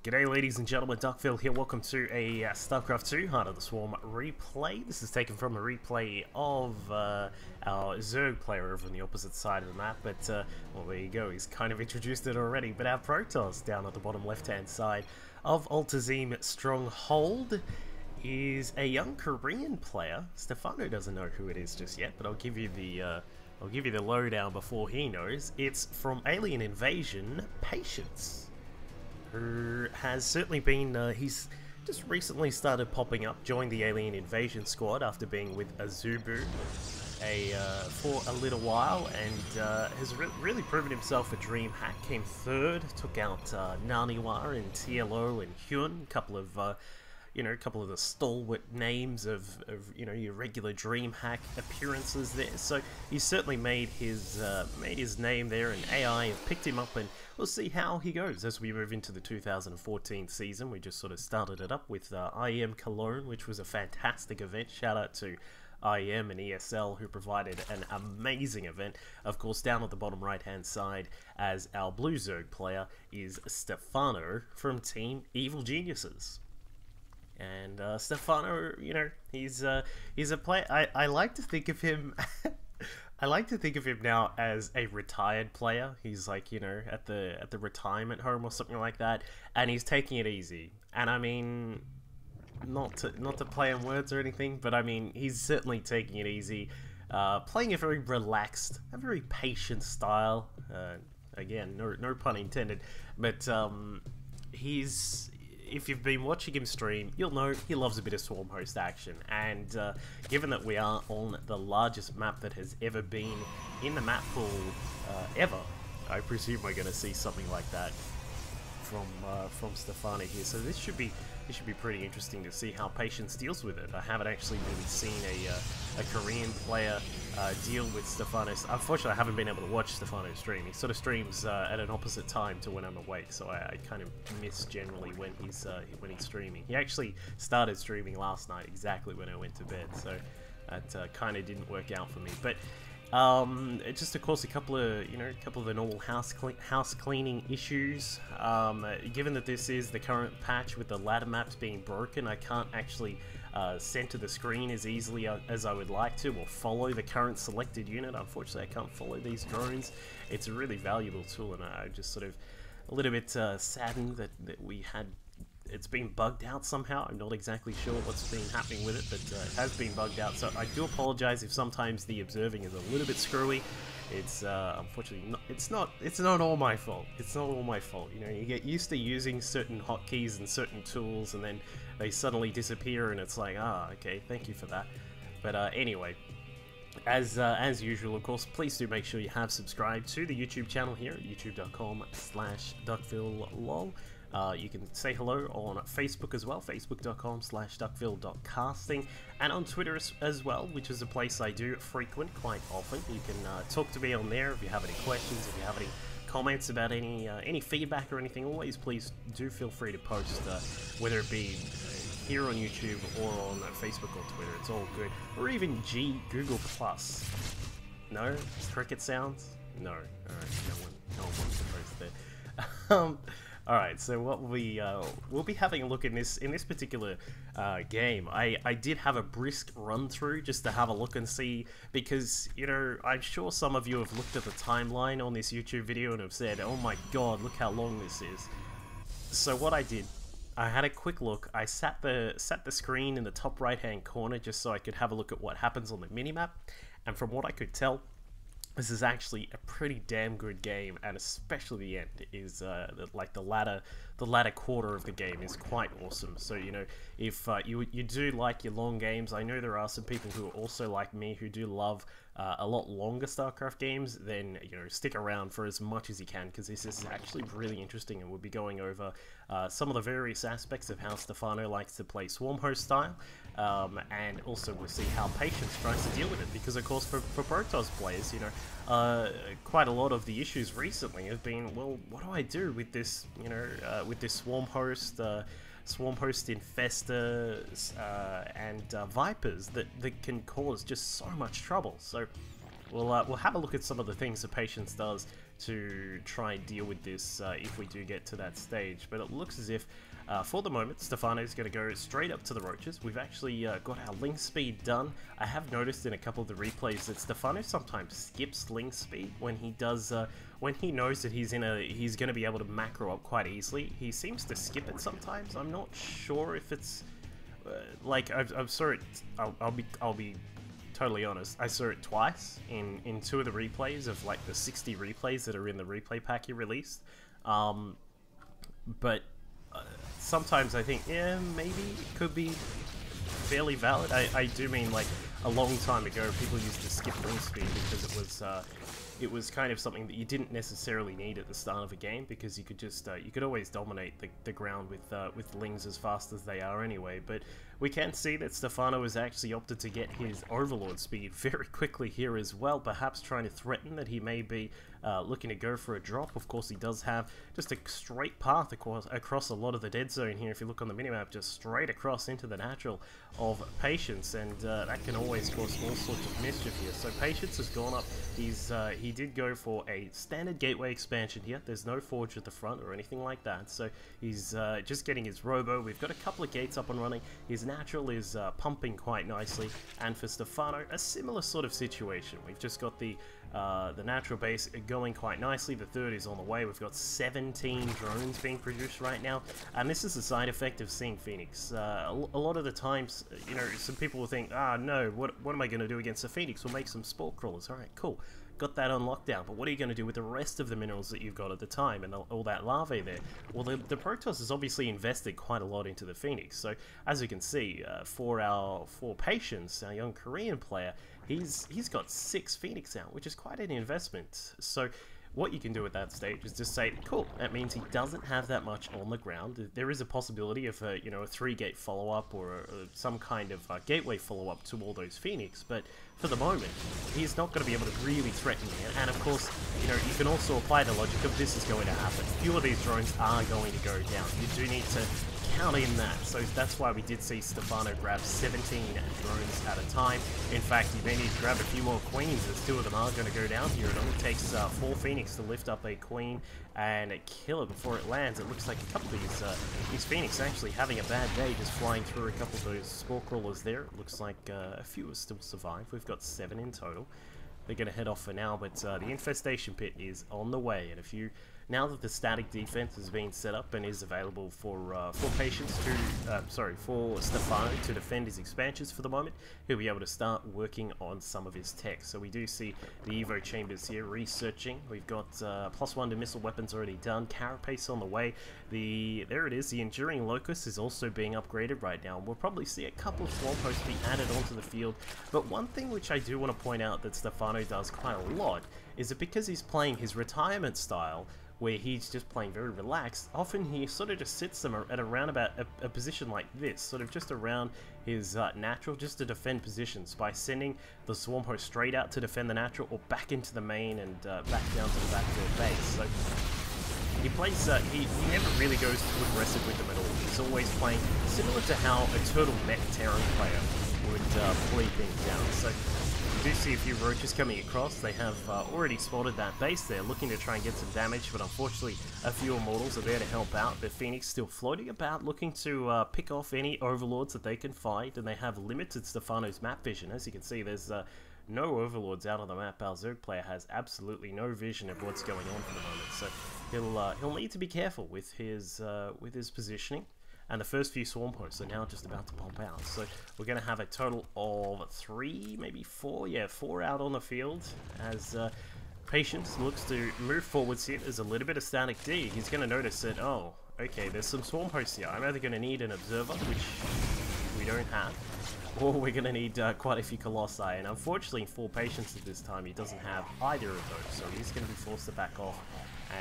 G'day ladies and gentlemen, Duckville here. Welcome to a StarCraft 2 Heart of the Swarm replay. This is taken from a replay of our Zerg player over on the opposite side of the map, but well, there you go, he's kind of introduced it already. But our Protoss down at the bottom left hand side of Altazim Stronghold is a young Korean player. Stephano doesn't know who it is just yet, but I'll give you the lowdown before he knows. It's from Alien Invasion, Patience, who has certainly been, he's just recently started popping up, joined the Alien Invasion squad after being with Azubu for a little while, and has really proven himself a dream hack. Came third, took out Naniwa and TLO and Hyun, a couple of the stalwart names of your regular DreamHack appearances there. So he's certainly made his name there, and AI have picked him up, and we'll see how he goes as we move into the 2014 season. We just sort of started it up with IEM Cologne, which was a fantastic event. Shout out to IEM and ESL who provided an amazing event. Of course, down at the bottom right hand side as our Blue Zerg player is Stephano from Team Evil Geniuses. And Stephano, he's a player. I like to think of him. I like to think of him now as a retired player. He's like, at the retirement home or something like that, and he's taking it easy. And I mean, not to play on words or anything, but I mean, he's certainly taking it easy, playing a very relaxed, a very patient style. Again, no pun intended, but he's. If you've been watching him stream, you'll know he loves a bit of Swarm Host action, and given that we are on the largest map that has ever been in the map pool ever, I presume we're going to see something like that from Stephano here. So this should be pretty interesting to see how Patience deals with it. I haven't actually really seen a Korean player deal with Stephano. Unfortunately, I haven't been able to watch Stephano stream. He sort of streams at an opposite time to when I'm awake, so I kind of miss generally when he's streaming. He actually started streaming last night, exactly when I went to bed, so that kind of didn't work out for me. But just of course a couple of the normal house cleaning issues. Given that this is the current patch with the ladder maps being broken, I can't actually center the screen as easily as I would like to, or follow the current selected unit. Unfortunately, I can't follow these drones. It's a really valuable tool, and I'm just sort of a little bit saddened that it's been bugged out somehow. I'm not exactly sure what's been happening with it, but it has been bugged out. So I do apologize if sometimes the observing is a little bit screwy. It's unfortunately it's not all my fault. It's not all my fault. You get used to using certain hotkeys and certain tools, and then they suddenly disappear, and it's like, okay, thank you for that. But anyway, as usual, of course, please do make sure you have subscribed to the YouTube channel here at youtube.com/DuckvilleLol. You can say hello on Facebook as well, facebook.com/duckville.casting, and on Twitter as well, which is a place I do frequent quite often. You can talk to me on there if you have any questions, if you have any comments about any feedback or anything. Always please do feel free to post, whether it be here on YouTube or on Facebook or Twitter. It's all good. Or even Google Plus. No? Cricket sounds? No. Alright, no one wants to post there. Alright, so what we'll be having a look in this particular game. I did have a brisk run through just to have a look and see, because I'm sure some of you have looked at the timeline on this YouTube video and have said, oh my god, look how long this is. So what I did, I had a quick look. I sat the screen in the top right hand corner just so I could have a look at what happens on the minimap, and from what I could tell, this is actually a pretty damn good game, and especially the end is like the latter quarter of the game is quite awesome. So if you do like your long games, I know there are some people who are also like me who do love a lot longer StarCraft games, then stick around for as much as you can, because this is actually really interesting, and we'll be going over some of the various aspects of how Stephano likes to play Swarm Host style, and also we'll see how Patience tries to deal with it, because of course for Protoss players, quite a lot of the issues recently have been, well, what do I do with this, with this Swarm Host infestors and vipers that can cause just so much trouble. So we'll have a look at some of the things that Patience does to try and deal with this if we do get to that stage. But it looks as if, for the moment, Stephano's going to go straight up to the roaches. We've actually got our link speed done. I have noticed in a couple of the replays that Stephano sometimes skips link speed when he does, when he knows that he's going to be able to macro up quite easily. He seems to skip it sometimes. I'm not sure if it's like I've saw it. I'll be totally honest. I saw it twice in 2 of the replays of like the 60 replays that are in the replay pack he released. But sometimes I think, yeah, maybe it could be fairly valid. I do mean, like, a long time ago people used to skip link speed because it was kind of something that you didn't necessarily need at the start of a game, because you could just you could always dominate the ground with lings as fast as they are anyway. But we can see that Stephano has actually opted to get his Overlord speed very quickly here as well, perhaps trying to threaten that he may be looking to go for a drop. Of course, he does have just a straight path across a lot of the dead zone here. If you look on the minimap, just straight across into the natural of Patience, and that can always cause all sorts of mischief here. So Patience has gone up. He did go for a standard gateway expansion here. There's no forge at the front or anything like that, so he's just getting his robo. We've got a couple of gates up and running. His natural is pumping quite nicely, and for Stephano, a similar sort of situation. We've just got the natural base going quite nicely. The third is on the way. We've got 17 drones being produced right now, and this is a side effect of seeing Phoenix. A lot of the times, you know, some people will think, no, what am I going to do against the Phoenix? We'll make some spore crawlers. Alright, cool. Got that on lockdown, but what are you going to do with the rest of the minerals that you've got at the time and all that larvae there? Well, the Protoss has obviously invested quite a lot into the Phoenix, so as you can see, for Patience, our young Korean player, he's got 6 Phoenix out, which is quite an investment. So what you can do at that stage is just say, cool, that means he doesn't have that much on the ground. There is a possibility of a 3-gate follow-up or some kind of gateway follow-up to all those Phoenix, but for the moment, he's not going to be able to really threaten me. And of course, you can also apply the logic of this is going to happen. A few of these drones are going to go down. You do need to count in that. So that's why we did see Stephano grab 17 drones at a time. In fact, you may need to grab a few more queens, as 2 of them are going to go down here. It only takes 4 Phoenix to lift up a queen and kill it before it lands. It looks like a couple of these Phoenix actually having a bad day, just flying through a couple of those spore crawlers there. It looks like a few have still survived. We've got 7 in total. They're going to head off for now, but the infestation pit is on the way, and now that the static defense has been set up and is available for Patience for Stephano to defend his expansions for the moment, he'll be able to start working on some of his tech. So we do see the Evo chambers here researching. We've got +1 to missile weapons already done. Carapace on the way. There it is. The Enduring Locust is also being upgraded right now. We'll probably see a couple of swarm posts be added onto the field. But one thing which I do want to point out that Stephano does quite a lot is that because he's playing his retirement style, where he's just playing very relaxed, often he sort of just sits them at around about a position like this, sort of just around his natural, just to defend positions by sending the swarm host straight out to defend the natural or back into the main and back down to the backdoor base. So he plays, he never really goes too aggressive with them at all. He's always playing similar to how a Turtle Mech Terran player would play things down. So you do see a few roaches coming across. They have already spotted that base. They're looking to try and get some damage, but unfortunately a few Immortals are there to help out. The Phoenix still floating about, looking to pick off any Overlords that they can find, and they have limited Stephano's map vision. As you can see, there's no Overlords out on the map. Our Zerg player has absolutely no vision of what's going on for the moment, so he'll need to be careful with his positioning. And the first few swarm posts are now just about to pop out. So we're going to have a total of 3, maybe 4, yeah, 4 out on the field as Patience looks to move forwards here. There's a little bit of static D. He's going to notice that, oh, okay, there's some swarm posts here. I'm either going to need an observer, which we don't have, or we're going to need quite a few Colossi. And unfortunately for Patience at this time, he doesn't have either of those. So he's going to be forced to back off.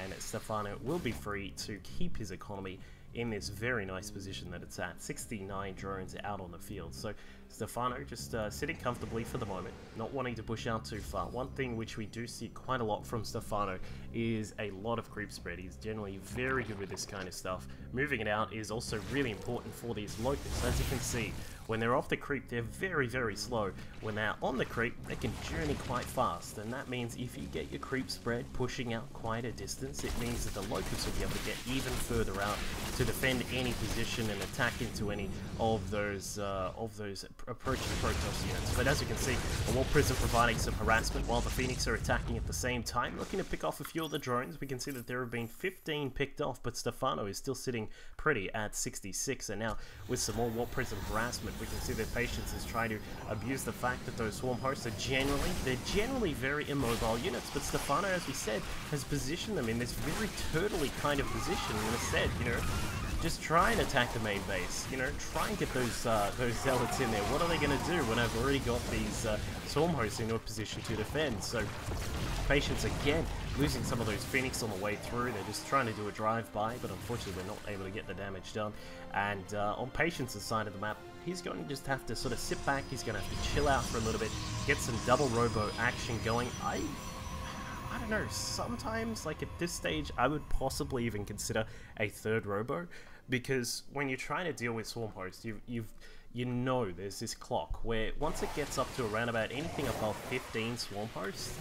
And Stephano will be free to keep his economy in this very nice position that it's at. 69 drones out on the field. So Stephano just sitting comfortably for the moment, not wanting to push out too far. One thing which we do see quite a lot from Stephano is a lot of creep spread. He's generally very good with this kind of stuff. Moving it out is also really important for these locusts. As you can see, when they're off the creep, they're very, very slow. When they're on the creep, they can journey quite fast, and that means if you get your creep spread pushing out quite a distance, it means that the locusts will be able to get even further out to defend any position and attack into any of those approaching Protoss units. But as you can see, a Warp Prism providing some harassment while the Phoenix are attacking at the same time, looking to pick off a few of the drones. We can see that there have been 15 picked off, but Stephano is still sitting pretty at 66, and now with some more Warp Prism harassment, we can see that Patience is trying to abuse the fact that those swarm hosts are generally very immobile units, but Stephano, as we said, has positioned them in this very turtley kind of position, and instead, you know, just try and attack the main base, you know, try and get those zealots in there. What are they going to do when I've already got these swarm hosts into a position to defend? So Patience again losing some of those Phoenix on the way through. They're just trying to do a drive-by, but unfortunately they're not able to get the damage done. And on Patience's side of the map, he's going to just have to sort of sit back. He's going to have to chill out for a little bit, get some double robo action going. I don't know, sometimes, like at this stage, I would possibly even consider a third robo, because when you're trying to deal with swarm hosts, you know there's this clock where once it gets up to around about anything above 15 swarm hosts,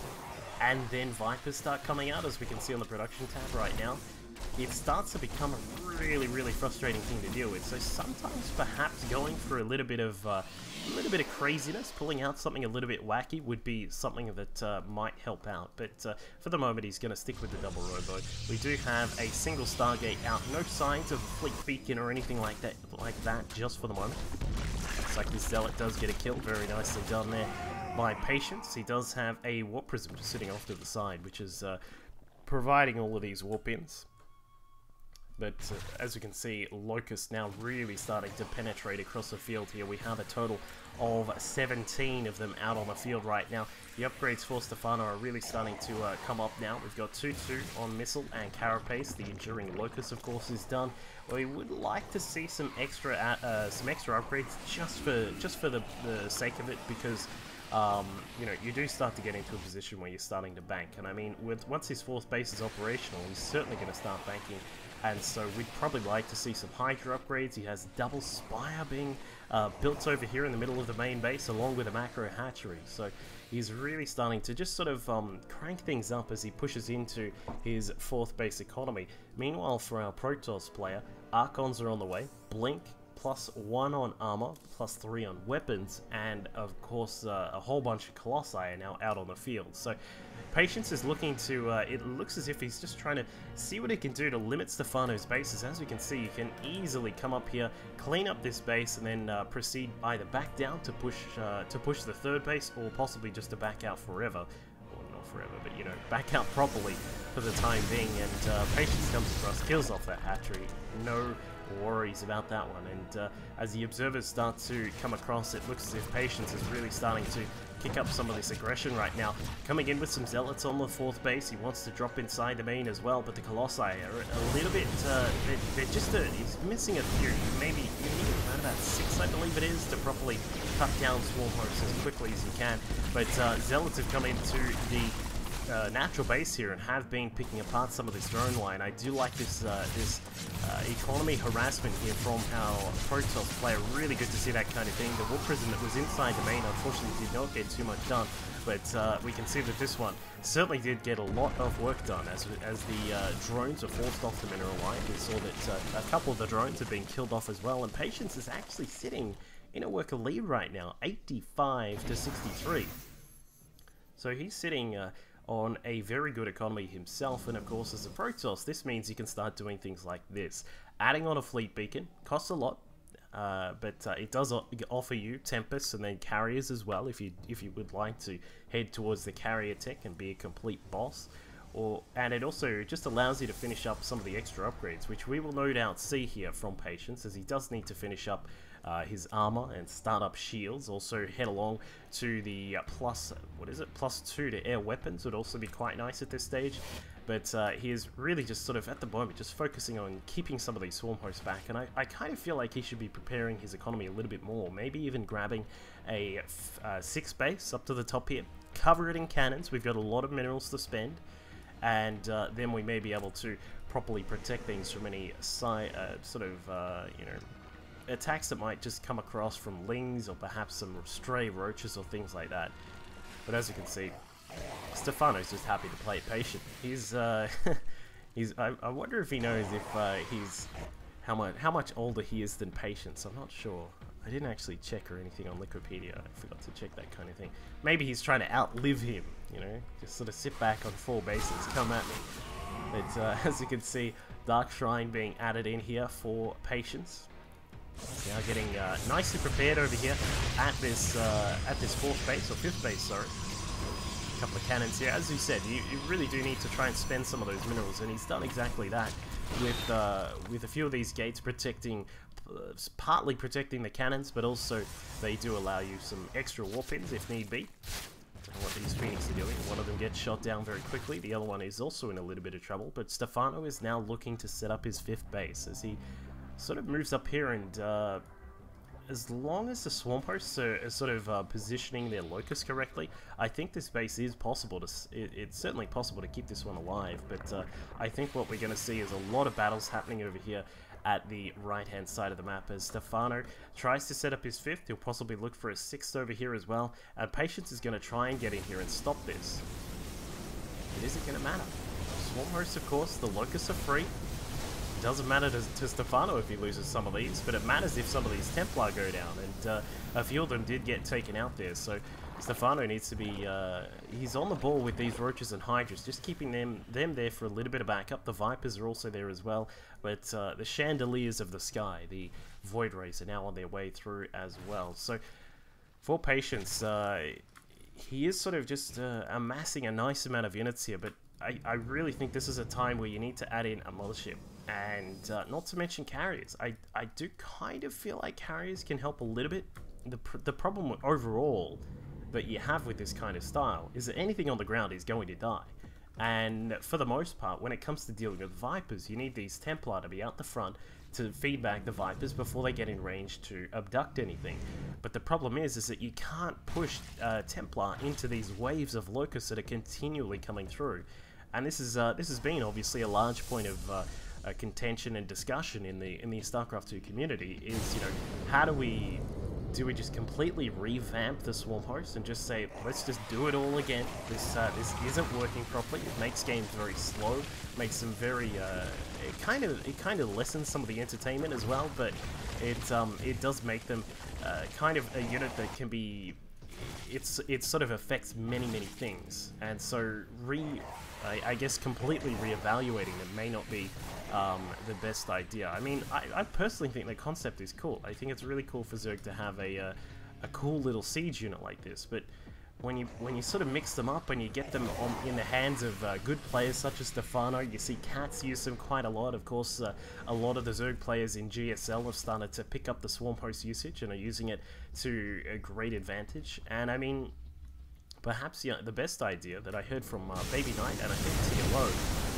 and then Vipers start coming out, as we can see on the production tab right now, it starts to become a really, really frustrating thing to deal with. So sometimes perhaps going for a little bit of craziness, pulling out something a little bit wacky would be something that might help out. But for the moment, he's going to stick with the double robo. We do have a single Stargate out, no signs of a fleet beacon or anything like that just for the moment. Looks like this Zealot does get a kill, very nicely done there by Patience. He does have a Warp Prism just sitting off to the side, which is providing all of these warp ins. But as you can see, Locust now really starting to penetrate across the field here. We have a total of 17 of them out on the field right now. The upgrades for Stephano are really starting to come up now. We've got 2-2 on Missile and Carapace. The Enduring Locust, of course, is done. We would like to see some extra upgrades just for the sake of it, because you know, you do start to get into a position where you're starting to bank, and I mean, once his fourth base is operational, he's certainly going to start banking, and so we'd probably like to see some Hydra upgrades. He has double Spire being built over here in the middle of the main base, along with a macro hatchery, so he's really starting to just sort of crank things up as he pushes into his fourth base economy. Meanwhile, for our Protoss player, Archons are on the way, Blink, +1 on armor, +3 on weapons, and of course a whole bunch of Colossi are now out on the field. So Patience is looking to, it looks as if he's just trying to see what he can do to limit Stephano's bases. As we can see, you can easily come up here, clean up this base, and then proceed either back down to push the third base, or possibly just to back out forever. Well, not forever, but you know, back out properly for the time being. And Patience comes across, kills off that hatchery. No worries about that one, and as the observers start to come across, it looks as if Patience is really starting to kick up some of this aggression right now. Coming in with some Zealots on the fourth base, he wants to drop inside the main as well, but the Colossi are a little bit, they're just, he's missing a few. Maybe you need around about 6, I believe it is, to properly cut down swarm hosts as quickly as you can, but Zealots have come into the natural base here and have been picking apart some of this drone line. I do like this economy harassment here from our Protoss player. Really good to see that kind of thing. The Warp Prism that was inside the main unfortunately did not get too much done, but we can see that this one certainly did get a lot of work done as the drones are forced off the mineral line. We saw that a couple of the drones have been killed off as well, and Patience is actually sitting in a worker lead right now, 85 to 63. So he's sitting on a very good economy himself, and of course as a Protoss, this means you can start doing things like this. Adding on a fleet beacon costs a lot, but it does offer you Tempests and then carriers as well, if you would like to head towards the carrier tech and be a complete boss. And it also just allows you to finish up some of the extra upgrades, which we will no doubt see here from Patience, as he does need to finish up his armor and start up shields. Also head along to the +2 to air weapons would also be quite nice at this stage. But he is really just sort of, at the moment, just focusing on keeping some of these swarm hosts back. And I kind of feel like he should be preparing his economy a little bit more. Maybe even grabbing a 6 base up to the top here. Cover it in cannons. We've got a lot of minerals to spend. And then we may be able to properly protect things from any attacks that might just come across from lings or perhaps some stray roaches or things like that. But as you can see, Stephano's just happy to play it patient. He's I wonder if he knows if he's how much older he is than Patience. I'm not sure. I didn't actually check or anything on Wikipedia. I forgot to check that kind of thing. Maybe he's trying to outlive him, you know, just sort of sit back on 4 bases, come at me. But as you can see, Dark Shrine being added in here for Patience. Now getting nicely prepared over here at this 4th base, or 5th base, sorry. A couple of cannons here. As you said, you really do need to try and spend some of those minerals, and he's done exactly that with a few of these gates protecting, partly protecting the cannons, but also they do allow you some extra warp ins if need be. And what these Phoenix are doing, one of them gets shot down very quickly, the other one is also in a little bit of trouble, but Stephano is now looking to set up his 5th base as he sort of moves up here, and as long as the Swarm Hosts are sort of positioning their Locust correctly, I think this base is possible to, it's certainly possible to keep this one alive, but I think what we're going to see is a lot of battles happening over here at the right-hand side of the map as Stephano tries to set up his 5th. He'll possibly look for a 6th over here as well, and Patience is going to try and get in here and stop this. It isn't going to matter. Swarm Hosts, of course, the Locusts are free. Doesn't matter to Stephano if he loses some of these, but it matters if some of these Templar go down, and a few of them did get taken out there, so Stephano needs to be, he's on the ball with these Roaches and Hydras, just keeping them there for a little bit of backup. The Vipers are also there as well, but the Chandeliers of the Sky, the Void Rays, are now on their way through as well. So, for Patience, he is sort of just amassing a nice amount of units here, but I really think this is a time where you need to add in a Mothership. And not to mention carriers. I do kind of feel like carriers can help a little bit. The problem overall that you have with this kind of style is that anything on the ground is going to die. And for the most part, when it comes to dealing with Vipers, you need these Templar to be out the front to feed back the Vipers before they get in range to abduct anything. But the problem is that you can't push Templar into these waves of Locusts that are continually coming through. And this has been obviously a large point of contention and discussion in the StarCraft 2 community is, you know, how do we just completely revamp the Swarm Host and just say, let's just do it all again? This isn't working properly. It makes games very slow, makes them very it kind of lessens some of the entertainment as well, but it does make them kind of a unit that can be, it sort of affects many things, and so I guess completely reevaluating them may not be the best idea. I mean, I personally think the concept is cool. I think it's really cool for Zerg to have a cool little siege unit like this, but when you sort of mix them up and you get them in the hands of good players such as Stephano, you see Cats use them quite a lot. Of course, a lot of the Zerg players in GSL have started to pick up the Swarm Host usage and are using it to a great advantage. And I mean, perhaps the best idea that I heard from Baby Knight and I think TLO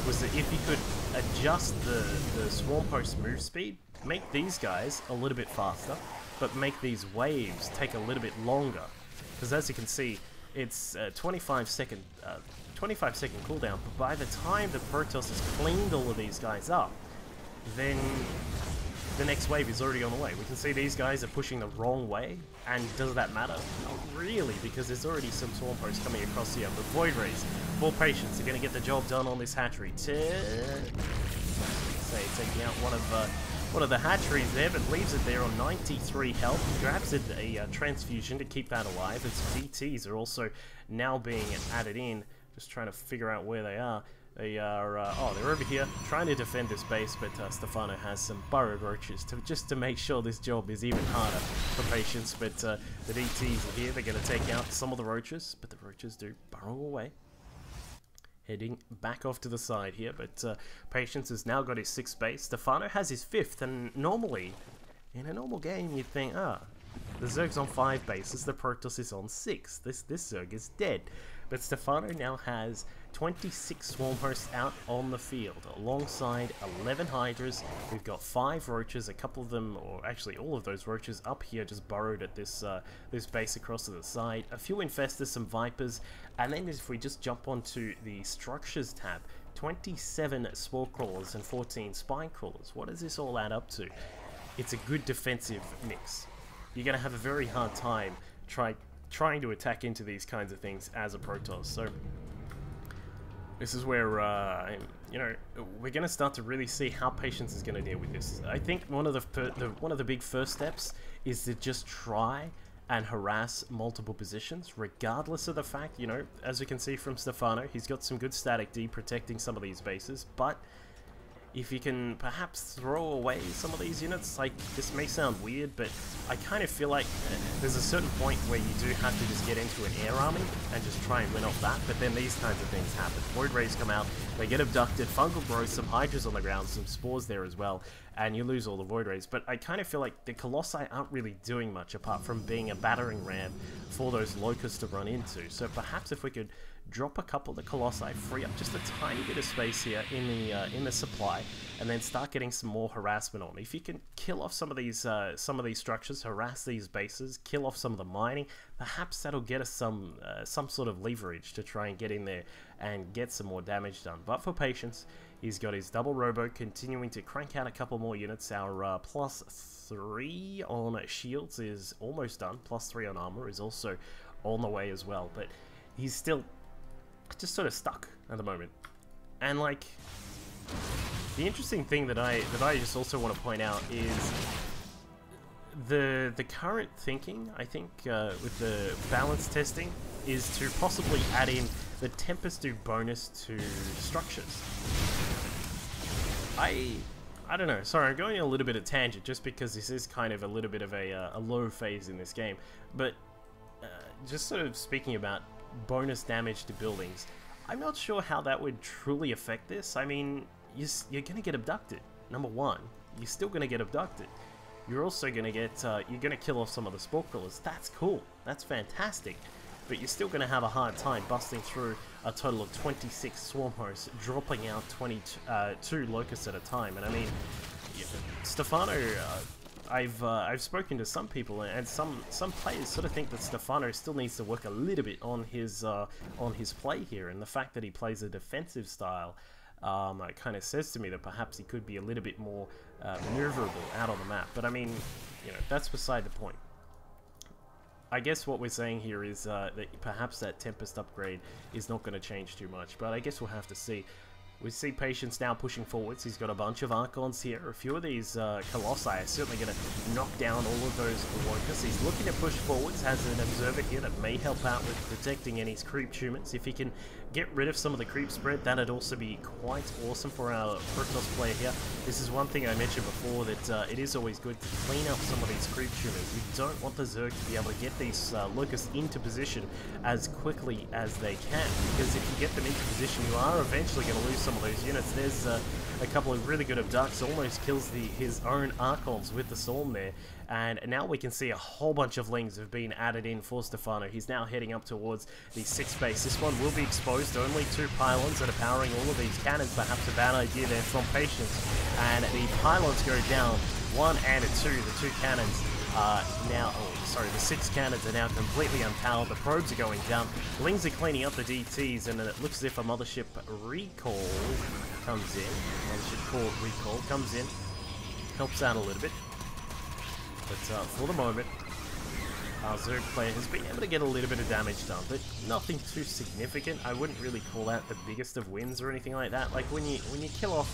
was that if you could adjust the Swarm Host move speed, make these guys a little bit faster, but make these waves take a little bit longer. Because as you can see, it's 25 second cooldown, but by the time the Protoss has cleaned all of these guys up, then the next wave is already on the way. We can see these guys are pushing the wrong way, and does that matter? Not really, because there's already some Swarm Hosts coming across here. The Void Rays, for Patience, are going to get the job done on this hatchery. Taking out one of the hatcheries there, but leaves it there on 93 health. Grabs a transfusion to keep that alive. Its DTs are also now being added in. Just trying to figure out where they are. They are, oh, they're over here trying to defend this base, but Stephano has some burrowed roaches just to make sure this job is even harder for Patience. But the DTs are here. They're going to take out some of the roaches, but the roaches do burrow away. Heading back off to the side here, but Patience has now got his 6th base. Stephano has his 5th, and normally, in a normal game, you'd think, The Zerg's on 5 bases, the Protoss is on 6. This Zerg is dead. But Stephano now has 26 Swarm Hosts out on the field, alongside 11 Hydras. We've got 5 Roaches, a couple of them, or actually all of those Roaches up here just burrowed at this this base across to the side. A few Infestors, some Vipers, and then if we just jump onto the Structures tab, 27 Spore Crawlers and 14 Spine Crawlers. What does this all add up to? It's a good defensive mix. You're going to have a very hard time trying to attack into these kinds of things as a Protoss. So this is where you know, we're going to start to really see how Patience is going to deal with this. I think one of the big first steps is to just try and harass multiple positions, regardless of the fact, you know, as you can see from Stephano, he's got some good static D protecting some of these bases, but if you can perhaps throw away some of these units, like, this may sound weird, but I kind of feel like there's a certain point where you do have to just get into an air army and just try and win off that, but then these kinds of things happen. Void Rays come out, they get abducted, fungal growth, some Hydras on the ground, some spores there as well, and you lose all the Void Rays. But I kind of feel like the Colossi aren't really doing much apart from being a battering ram for those Locusts to run into. So perhaps if we could drop a couple of the Colossi, free up just a tiny bit of space here in the supply, and then start getting some more harassment on. If you can kill off some of these structures, harass these bases, kill off some of the mining, perhaps that'll get us some sort of leverage to try and get in there and get some more damage done. But for Patience, he's got his double robo continuing to crank out a couple more units. Our +3 on shields is almost done. +3 on armor is also on the way as well. But he's still just sort of stuck at the moment. And like, the interesting thing that I just also want to point out is the current thinking, I think, with the balance testing, is to possibly add in the Tempest do bonus to structures. I don't know, sorry, I'm going a little bit of tangent just because this is kind of a little bit of a low phase in this game, but just sort of speaking about bonus damage to buildings, I'm not sure how that would truly affect this. I mean, you're going to get abducted. Number one, you're still going to get abducted. You're also going to get, you're going to kill off some of the Spore Crawlers. That's cool. That's fantastic. But you're still going to have a hard time busting through a total of 26 Swarm Hosts, dropping out 22 Locusts at a time. And I mean, Stephano, I've spoken to some people, and some players sort of think that Stephano still needs to work a little bit on his play here, and the fact that he plays a defensive style kind of says to me that perhaps he could be a little bit more maneuverable out on the map. But I mean, you know, that's beside the point. I guess what we're saying here is that perhaps that Tempest upgrade is not going to change too much, but I guess we'll have to see. We see Patience now pushing forwards. He's got a bunch of Archons here. A few of these Colossi are certainly going to knock down all of those Locusts. He's looking to push forwards, has an Observer here that may help out with protecting any creep tumors. If he can get rid of some of the creep spread, that'd also be quite awesome for our Protoss player here. This is one thing I mentioned before, that it is always good to clean up some of these creep tumors. You don't want the Zerg to be able to get these Locusts into position as quickly as they can, because if you get them into position, you are eventually going to lose some of those units. There's a couple of really good abducts, almost kills his own Archons with the Storm there, and now we can see a whole bunch of Lings have been added in for Stephano. He's now heading up towards the 6th base. This one will be exposed, only 2 pylons that are powering all of these cannons. Perhaps a bad idea there from Patience, and the pylons go down, 1 and a 2. The 2 cannons are now, the 6 cannons are now completely unpowered. The probes are going down. Lings are cleaning up the DTs, and it looks as if a Mothership Recall comes in. Mothership Core Recall comes in, helps out a little bit. But for the moment, our Zerg player has been able to get a little bit of damage done, but nothing too significant. I wouldn't really call out the biggest of wins or anything like that. Like when you kill off,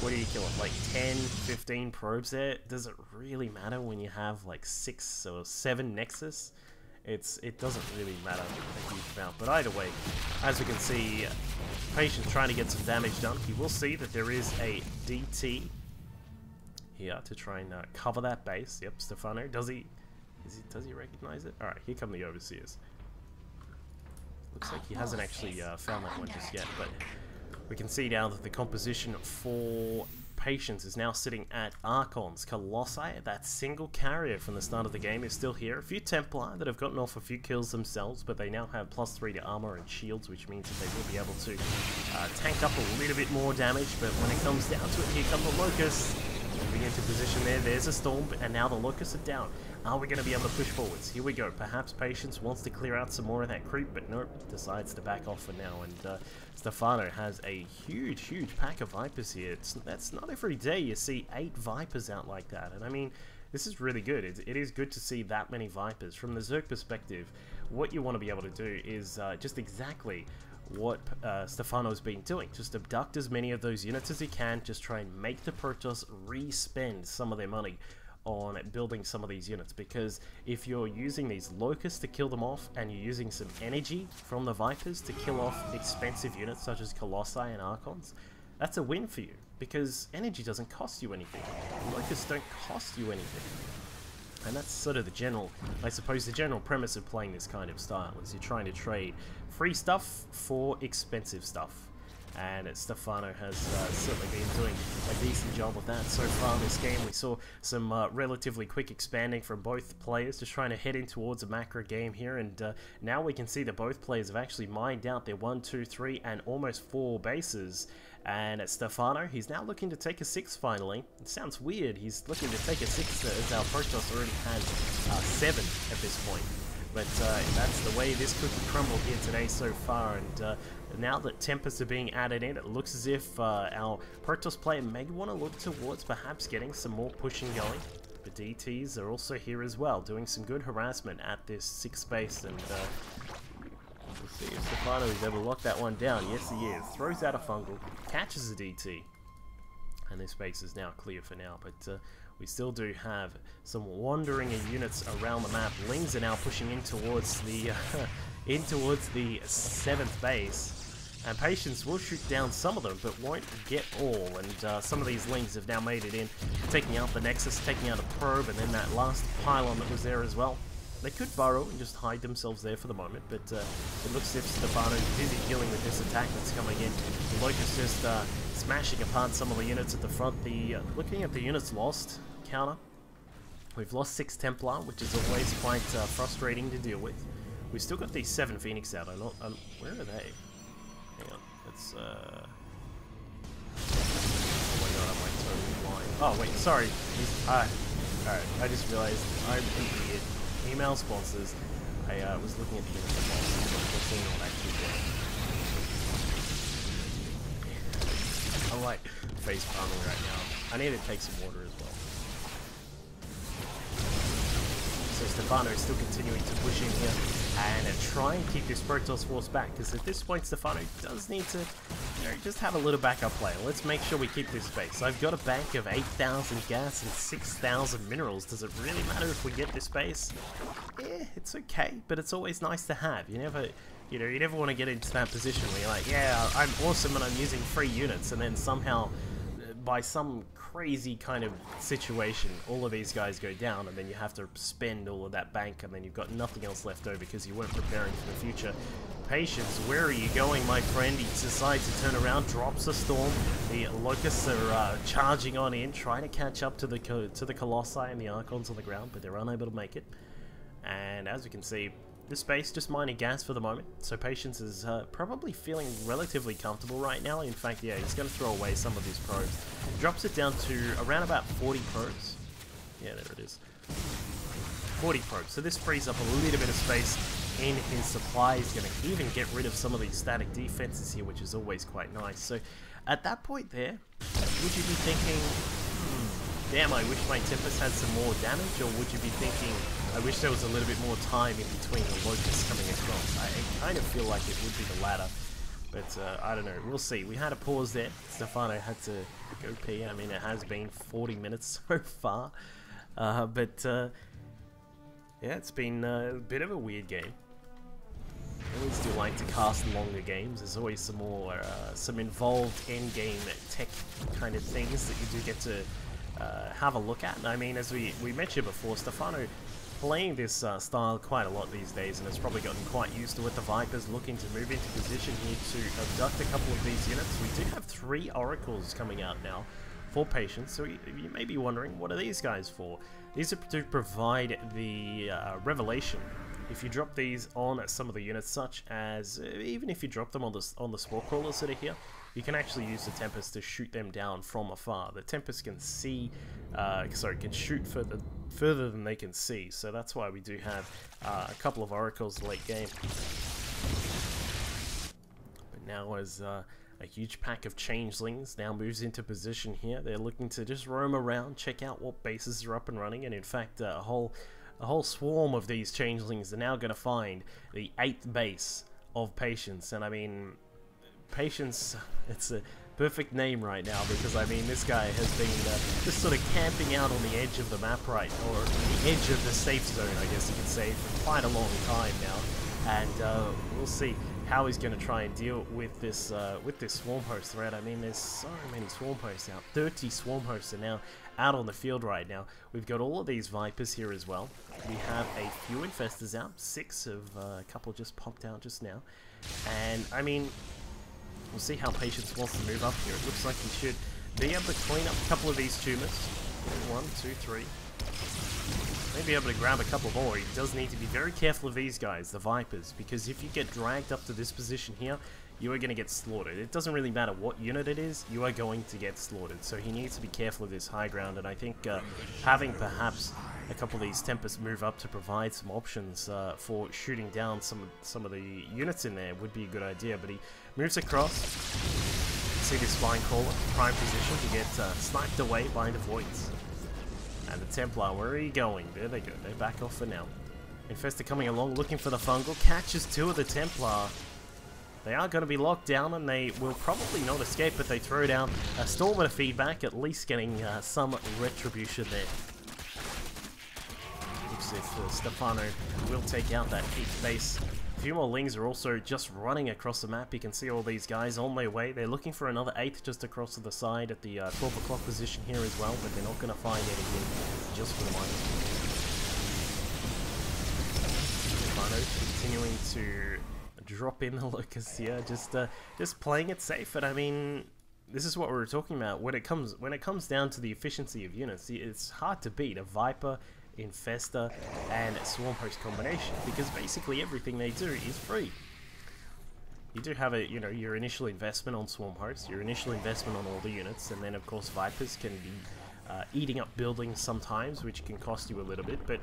what do you kill off, like 10, 15 probes there? Does it really matter when you have like 6 or 7 Nexus? It doesn't really matter a huge amount. But either way, as we can see, Patience trying to get some damage done. You will see that there is a DT here to try and cover that base. Yep, Stephano, does he recognize it? Alright, here come the Overseers. Looks like he hasn't actually found that one just yet, but we can see now that the composition for Patience is now sitting at Archons. Colossi, that single carrier from the start of the game, is still here. A few Templar that have gotten off a few kills themselves, but they now have +3 to armor and shields, which means that they will be able to tank up a little bit more damage. But when it comes down to it, here come the Locusts. Moving into position there, there's a Storm, and now the Locusts are down. Are we going to be able to push forwards? Here we go. Perhaps Patience wants to clear out some more of that creep, but nope, decides to back off for now. And Stephano has a huge pack of Vipers here. That's not every day you see 8 Vipers out like that. And I mean, this is really good. It is good to see that many Vipers. From the Zerg perspective, what you want to be able to do is just exactly what Stephano's been doing. Just abduct as many of those units as he can. Just try and make the Protoss re-spend some of their money on building some of these units, because if you're using these Locusts to kill them off and you're using some energy from the Vipers to kill off expensive units such as Colossi and Archons, that's a win for you, because energy doesn't cost you anything. Locusts don't cost you anything. And that's sort of the general, I suppose, the general premise of playing this kind of style, is you're trying to trade free stuff for expensive stuff. And Stephano has certainly been doing a decent job of that so far in this game. We saw some relatively quick expanding from both players, just trying to head in towards a macro game here. And now we can see that both players have actually mined out their 1, 2, 3, and almost 4 bases. And Stephano, he's now looking to take a 6 finally. It sounds weird, he's looking to take a 6 as our Protoss already has 7 at this point. But that's the way this cookie crumbled here today so far, and now that Tempests are being added in, it looks as if our Protoss player may want to look towards perhaps getting some more pushing going. The DTs are also here as well, doing some good harassment at this 6 base, and we'll see if Stephano is able to lock that one down. Yes, he is. Throws out a fungal, catches a DT, and this base is now clear for now, but we still do have some wandering units around the map. Lings are now pushing in towards the 7th base, and Patience will shoot down some of them, but won't get all. And some of these Lings have now made it in, taking out the Nexus, taking out a probe, and then that last pylon that was there as well. They could burrow and just hide themselves there for the moment, but it looks as if Stephano's busy dealing with this attack that's coming in. The Locust just smashing apart some of the units at the front. Looking at the units lost counter, we've lost 6 Templar, which is always quite frustrating to deal with. We've still got these 7 Phoenix out. Where are they? Hang on, let's oh my god, I'm like totally blind. Oh wait, sorry. Alright, I just realized I'm an idiot. Email sponsors. I was looking at the units of lost, but seeing what actually I'm like face palming right now. I need to take some water as well. So Stephano is still continuing to push in here and try and keep this Protoss force back, because at this point Stephano does need to, just have a little backup player. Let's make sure we keep this base. I've got a bank of 8,000 gas and 6,000 minerals. Does it really matter if we get this base? Yeah, it's okay, but it's always nice to have. You never want to get into that position where you're like, yeah, I'm awesome and I'm using free units, and then somehow, by some crazy kind of situation, all of these guys go down, and then you have to spend all of that bank, and then you've got nothing else left over because you weren't preparing for the future. Patience, where are you going, my friend? He decides to turn around, drops a storm. The Locusts are charging on in, trying to catch up to the Colossi and the Archons on the ground, but they're unable to make it. And as you can see, this base just mining gas for the moment, so Patience is probably feeling relatively comfortable right now. In fact, yeah, he's going to throw away some of his probes. Drops it down to around about 40 probes. Yeah, there it is. 40 probes. So this frees up a little bit of space in his supply. He's going to even get rid of some of these static defenses here, which is always quite nice. So at that point there, would you be thinking, damn, I wish my Tempest had some more damage? Or would you be thinking, I wish there was a little bit more time in between the Locusts coming across? I kind of feel like it would be the latter. But I don't know, we'll see. We had a pause there. Stephano had to go pee. I mean, it has been 40 minutes so far. Yeah, it's been a bit of a weird game. I always do like to cast longer games. There's always some more, some involved end-game tech kind of things that you do get to have a look at. And I mean, as we mentioned before, Stephano playing this style quite a lot these days, and has probably gotten quite used to it. The Vipers looking to move into position here to abduct a couple of these units. We do have 3 Oracles coming out now for Patience. So you may be wondering, what are these guys for? These are to provide the revelation. If you drop these on some of the units, such as even if you drop them on the spore crawlers that are here, you can actually use the Tempest to shoot them down from afar. The Tempest can see, can shoot further than they can see. So that's why we do have a couple of oracles late game. But now as a huge pack of changelings now moves into position here, they're looking to just roam around, check out what bases are up and running, and in fact a whole swarm of these changelings are now going to find the 8th base of Patience. And I mean, Patience, it's a perfect name right now, because I mean this guy has been just sort of camping out on the edge of the map, right, or the edge of the safe zone, I guess you could say, for quite a long time now. And we'll see how he's going to try and deal with this swarm host threat. I mean, there's so many swarm hosts out. 30 swarm hosts are now out on the field right now. We've got all of these Vipers here as well. We have a few Infestors out. 6 of a couple just popped out just now. And I mean, we'll see how Patience wants to move up here. It looks like he should be able to clean up a couple of these tumors. 1, 2, 3. Maybe able to grab a couple more. He does need to be very careful of these guys, the Vipers, because if you get dragged up to this position here, you are going to get slaughtered. It doesn't really matter what unit it is, you are going to get slaughtered. So he needs to be careful of this high ground, and I think having perhaps a couple of these Tempests move up to provide some options for shooting down some of the units in there would be a good idea. But he moves across. See this Spine Crawler, prime position to get sniped away by the Voids. And the Templar, where are you going? There they go, they back off for now. Infestor coming along, looking for the Fungal, catches 2 of the Templar. They are going to be locked down, and they will probably not escape, but they throw down a Storm and a feedback, at least getting some retribution there. Looks as if Stephano will take out that 8th base. A few more Lings are also just running across the map. You can see all these guys on their way. They're looking for another 8th just across to the side at the 12 o'clock position here as well, but they're not going to find anything just for the moment. Stephano continuing to drop in the Locusts here, just playing it safe. And I mean, this is what we were talking about. When it comes down to the efficiency of units, it's hard to beat a Viper, Infestor, and Swarm Host combination, because basically everything they do is free. You do have your initial investment on Swarm Host, your initial investment on all the units, and then of course Vipers can be eating up buildings sometimes, which can cost you a little bit, but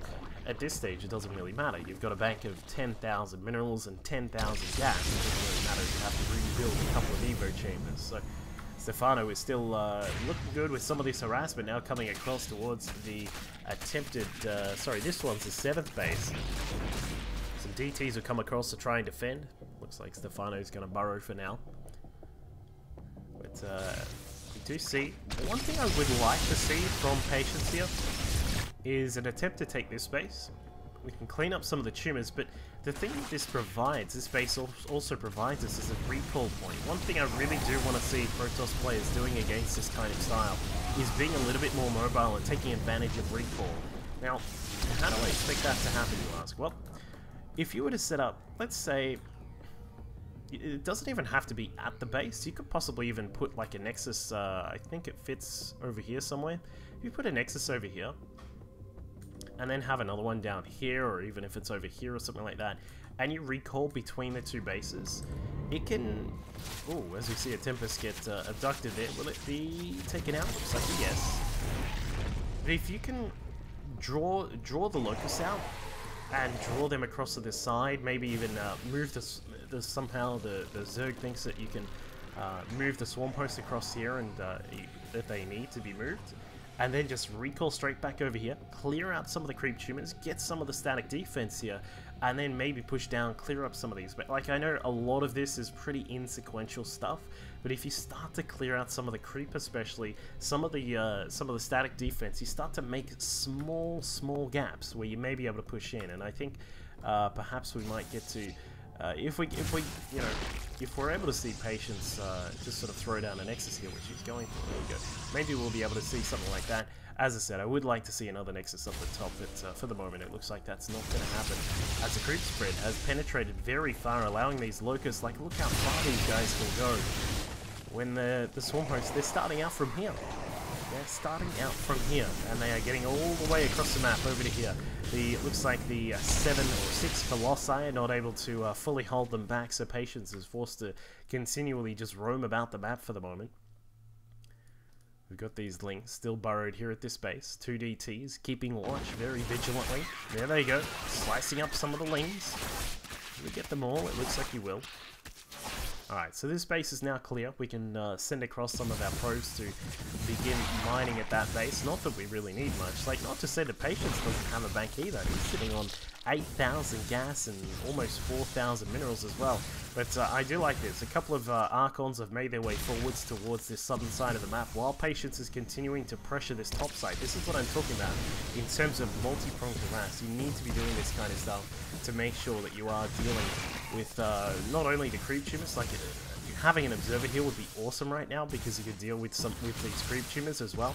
at this stage it doesn't really matter. You've got a bank of 10,000 minerals and 10,000 gas. It doesn't really matter if you have to rebuild a couple of Evo chambers. So Stephano is still looking good with some of this harassment now coming across towards the attempted, this one's the 7th base. Some DTs will come across to try and defend. Looks like Stephano's going to burrow for now. But we do see, one thing I would like to see from Patience here is an attempt to take this base. We can clean up some of the tumors, but the thing this base also provides us is a recall point. One thing I really do want to see Protoss players doing against this kind of style is being a little bit more mobile and taking advantage of recall. Now, how do I expect that to happen, you ask? Well, if you were to set up, let's say, it doesn't even have to be at the base. You could possibly even put like a Nexus, I think it fits over here somewhere. If you put a Nexus over here, and then have another one down here, or even if it's over here or something like that, and you recall between the 2 bases, it can... Oh, as we see a Tempest get abducted there, will it be taken out? Looks like a yes. But if you can draw the Locusts out, and draw them across to this side, maybe even move somehow the Zerg thinks that you can move the Swarm Host across here, and if they need to be moved, and then just recall straight back over here, clear out some of the creep tumors, get some of the static defense here, and then maybe push down, clear up some of these. But like, I know a lot of this is pretty insequential stuff, but if you start to clear out some of the creep, especially some of the static defense, you start to make small gaps where you may be able to push in. And I think perhaps we might get to if we're able to see Patience just sort of throw down a Nexus here, which he's going for, there we go. Maybe we'll be able to see something like that. As I said, I would like to see another Nexus up the top, but for the moment it looks like that's not going to happen, as the creep spread has penetrated very far, allowing these Locusts, like, look how far these guys can go. When the Swarm Hosts, they're starting out from here. they're starting out from here, and they are getting all the way across the map over to here. It looks like the 7 or 6 Colossi are not able to fully hold them back, so Patience is forced to continually just roam about the map for the moment. We've got these Lings still burrowed here at this base. 2 DTs keeping watch very vigilantly. There they go, slicing up some of the Lings. Will we get them all? It looks like you will. Alright, so this base is now clear. We can send across some of our pros to begin mining at that base. Not that we really need much. Like, not to say that Patience doesn't have a bank either. He's sitting on 8,000 gas and almost 4,000 minerals as well. But I do like this. A couple of Archons have made their way forwards towards this southern side of the map, while Patience is continuing to pressure this top side. This is what I'm talking about in terms of multi-pronged harass. You need to be doing this kind of stuff to make sure that you are dealing with not only the creep tumors, like having an observer here would be awesome right now because you could deal with these creep tumors as well.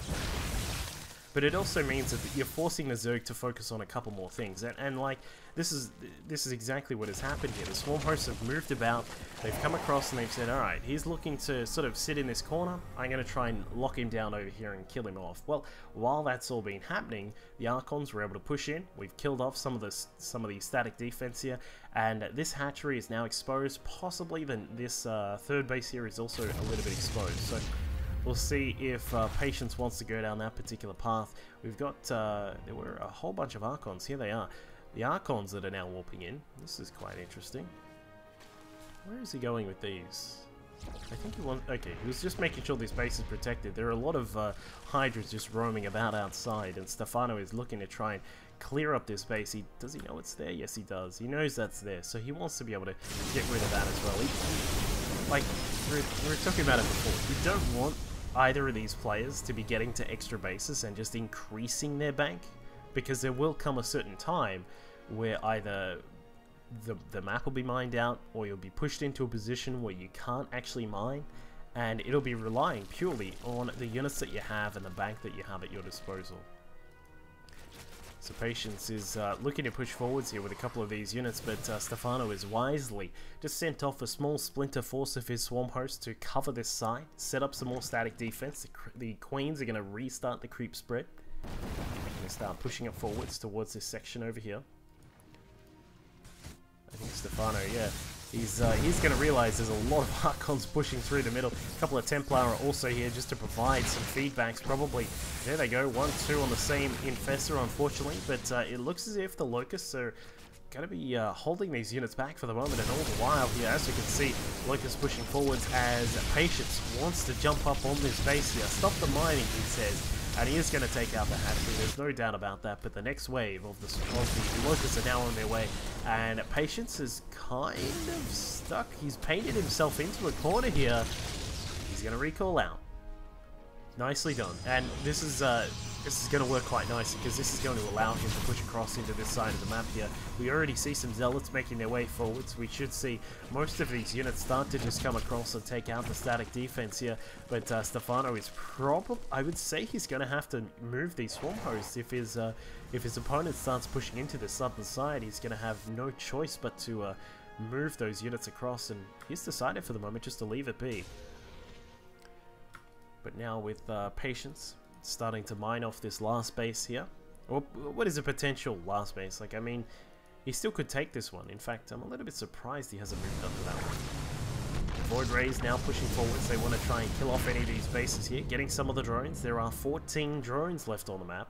But it also means that you're forcing the Zerg to focus on a couple more things, and like this is exactly what has happened here. The Swarm hosts have moved about, they've come across and they've said, alright, he's looking to sort of sit in this corner, I'm going to try and lock him down over here and kill him off. Well, while that's all been happening, the Archons were able to push in, we've killed off some of the static defense here, and this hatchery is now exposed. Possibly this third base here is also a little bit exposed, so we'll see if Patience wants to go down that particular path. We've got, there were a whole bunch of Archons. Here they are. The Archons that are now warping in. This is quite interesting. Where is he going with these? I think he wants, okay, he was just making sure this base is protected. There are a lot of Hydras just roaming about outside, and Stephano is looking to try and clear up this base. Does he know it's there? Yes, he does. He knows that's there, so he wants to be able to get rid of that as well. Like, we were talking about it before. You don't want either of these players to be getting to extra bases and just increasing their bank, because there will come a certain time where either the map will be mined out, or you'll be pushed into a position where you can't actually mine, and it'll be relying purely on the units that you have and the bank that you have at your disposal. So Patience is looking to push forwards here with a couple of these units, but Stephano is wisely just sent off a small splinter force of his Swarm host to cover this side, set up some more static defense. The Queens are going to restart the creep spread. They're going to start pushing it forwards towards this section over here. I think Stephano, yeah, he's going to realize there's a lot of Archons pushing through the middle. A couple of Templar are also here just to provide some feedbacks, probably. There they go, 1-2 on the same Infestor, unfortunately, but it looks as if the Locusts are going to be holding these units back for the moment, and all the while here, as you can see, Locusts pushing forwards as Patience wants to jump up on this base here. Stop the mining, he says. And he is going to take out the hatchery, there's no doubt about that, but the next wave of the Locusts are now on their way, and Patience is kind of stuck. He's painted himself into a corner here. He's going to recall out. Nicely done, and this is going to work quite nicely, because this is going to allow him to push across into this side of the map here. We already see some Zealots making their way forwards. We should see most of these units start to just come across and take out the static defense here, but Stephano is probably, I would say he's going to have to move these Swarm hosts. If his opponent starts pushing into the southern side, he's going to have no choice but to move those units across, and he's decided for the moment just to leave it be. But now with Patience starting to mine off this last base here, or what is a potential last base? Like, I mean, he still could take this one. In fact, I'm a little bit surprised he hasn't moved up to that one. Void Rays now pushing forwards. They want to try and kill off any of these bases here, getting some of the drones. There are 14 drones left on the map.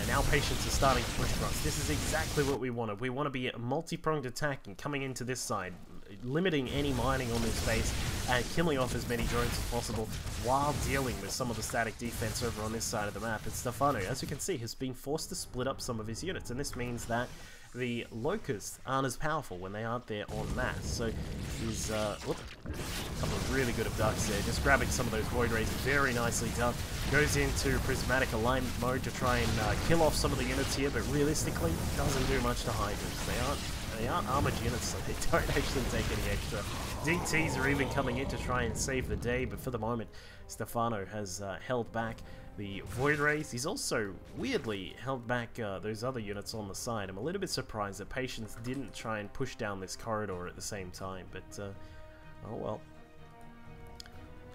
And now Patience is starting to push across. This is exactly what we wanted. We want to be a multi-pronged attack and coming into this side, limiting any mining on this base and killing off as many drones as possible while dealing with some of the static defense over on this side of the map. And Stephano, as you can see, has been forced to split up some of his units, and this means that the Locusts aren't as powerful when they aren't there en masse. So he's, a couple of really good abducts there, just grabbing some of those Void Rays, very nicely done. Goes into Prismatic Alignment mode to try and kill off some of the units here, but realistically, doesn't do much to Hydras. They aren't armored units, so they don't actually take any extra. DTs are even coming in to try and save the day, but for the moment, Stephano has held back the Void Rays. He's also weirdly held back those other units on the side. I'm a little bit surprised that Patience didn't try and push down this corridor at the same time, but oh well.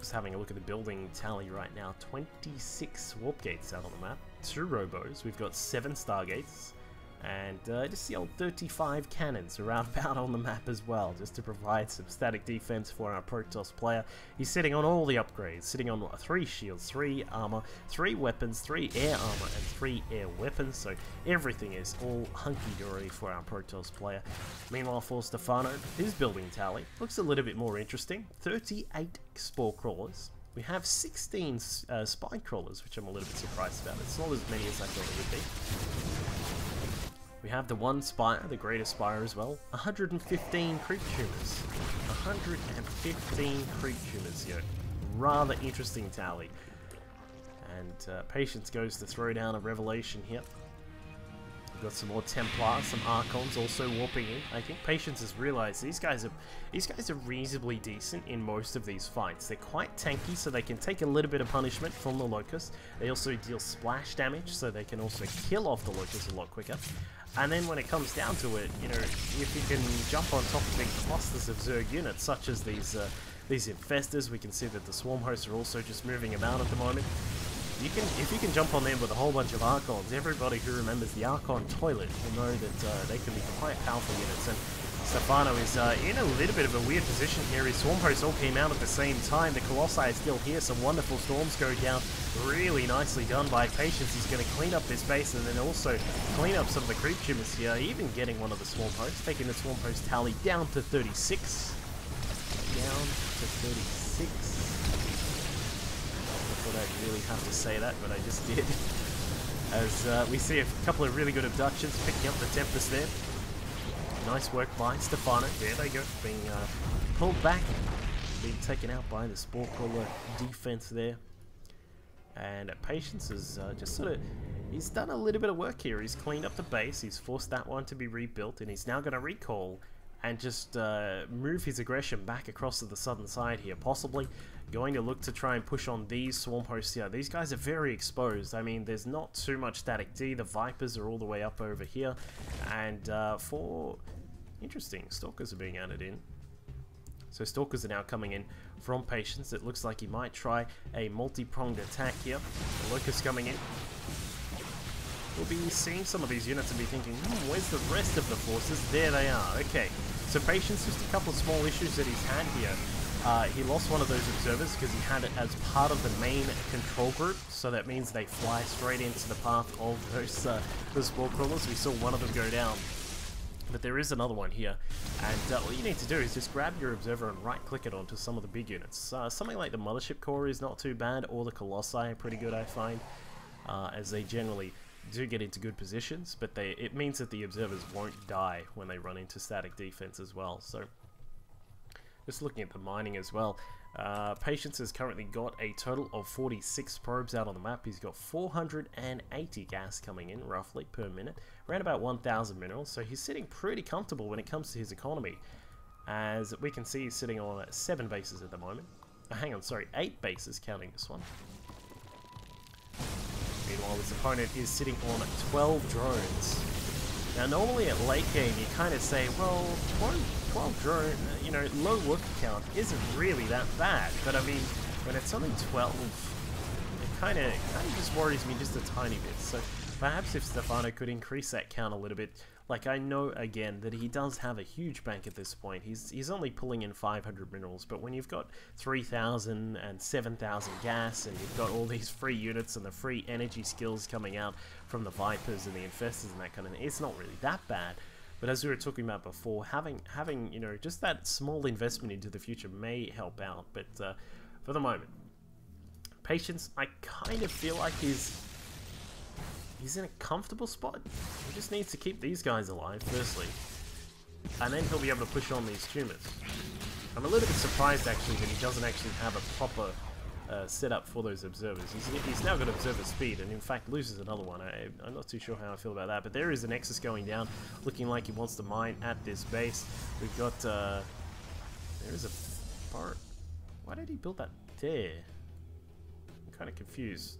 Just having a look at the building tally right now. 26 warp gates out on the map. 2 robos. We've got 7 stargates. And just the old 35 cannons around about on the map as well, just to provide some static defense for our Protoss player. He's sitting on all the upgrades, sitting on 3 shields, 3 armor, 3 weapons, 3 air armor, and 3 air weapons, so everything is all hunky-dory for our Protoss player. Meanwhile for Stephano, his building tally looks a little bit more interesting. 38 spore crawlers. We have 16 spine crawlers, which I'm a little bit surprised about. It's not as many as I thought it would be. We have the 1 Spire, the greatest Spire as well. 115 creep tumors. 115 creep tumors here. Rather interesting tally. And Patience goes to throw down a Revelation here. We've got some more Templars, some Archons also warping in. I think Patience has realized these guys are reasonably decent in most of these fights. They're quite tanky, so they can take a little bit of punishment from the Locust. They also deal splash damage, so they can also kill off the Locust a lot quicker. And then when it comes down to it, you know, if you can jump on top of big clusters of Zerg units, such as these Infestors, we can see that the Swarm hosts are also just moving about at the moment. If you can jump on them with a whole bunch of Archons, everybody who remembers the Archon toilet will know that they can be quite powerful units. And Stephano is in a little bit of a weird position here. His Swarm hosts all came out at the same time. The Colossi is still here. Some wonderful storms go down. Really nicely done by Patience. He's going to clean up this base and then also clean up some of the creep tumors here. Even getting one of the Swarm hosts, taking the Swarm host tally down to 36. Down to 36. I don't really have to say that, but I just did. As we see a couple of really good abductions picking up the Tempest there. Nice work by Stephano. There they go, being pulled back, being taken out by the Spore Crawler defense there. And Patience is just sort of, he's done a little bit of work here. He's cleaned up the base, he's forced that one to be rebuilt, and he's now going to recall and just move his aggression back across to the southern side here, possibly going to look to try and push on these Swarm hosts here. These guys are very exposed. I mean, there's not too much static D. The Vipers are all the way up over here, and interesting, Stalkers are being added in. So Stalkers are now coming in from Patience. It looks like he might try a multi-pronged attack here. The Locust coming in. We'll be seeing some of these units and be thinking, where's the rest of the forces? There they are. Okay, so Patience, just a couple of small issues that he's had here. He lost one of those observers because he had it as part of the main control group, so that means they fly straight into the path of those Spore Crawlers. We saw one of them go down, but there is another one here, and all you need to do is just grab your observer and right-click it onto some of the big units. Something like the Mothership Core is not too bad, or the Colossi are pretty good, I find, as they generally do get into good positions, but it means that the observers won't die when they run into static defense as well. So just looking at the mining as well, Patience has currently got a total of 46 probes out on the map. He's got 480 gas coming in roughly per minute, around about 1,000 minerals, so he's sitting pretty comfortable when it comes to his economy. As we can see, he's sitting on 7 bases at the moment. Hang on, sorry, 8 bases counting this one. Meanwhile, his opponent is sitting on 12 drones. Now, normally at late game, you kind of say, well, 12 drone, you know, low worker count isn't really that bad. But I mean, when it's only 12, it kind of just worries me just a tiny bit. So perhaps if Stephano could increase that count a little bit. Like, I know, again, that he does have a huge bank at this point. He's only pulling in 500 minerals, but when you've got 3,000 and 7,000 gas, and you've got all these free units and the free energy skills coming out from the Vipers and the Infestors and that kind of thing, it's not really that bad. But as we were talking about before, having you know, just that small investment into the future may help out. But for the moment, Patience, I kind of feel like he's in a comfortable spot. He just needs to keep these guys alive, firstly, and then he'll be able to push on these tumors. I'm a little bit surprised, actually, that he doesn't actually have a proper setup for those observers. He's now got observer speed, and in fact loses another one. I'm not too sure how I feel about that, but there is a Nexus going down, looking like he wants to mine at this base. We've got, there is a bar. Why did he build that there? I'm kind of confused.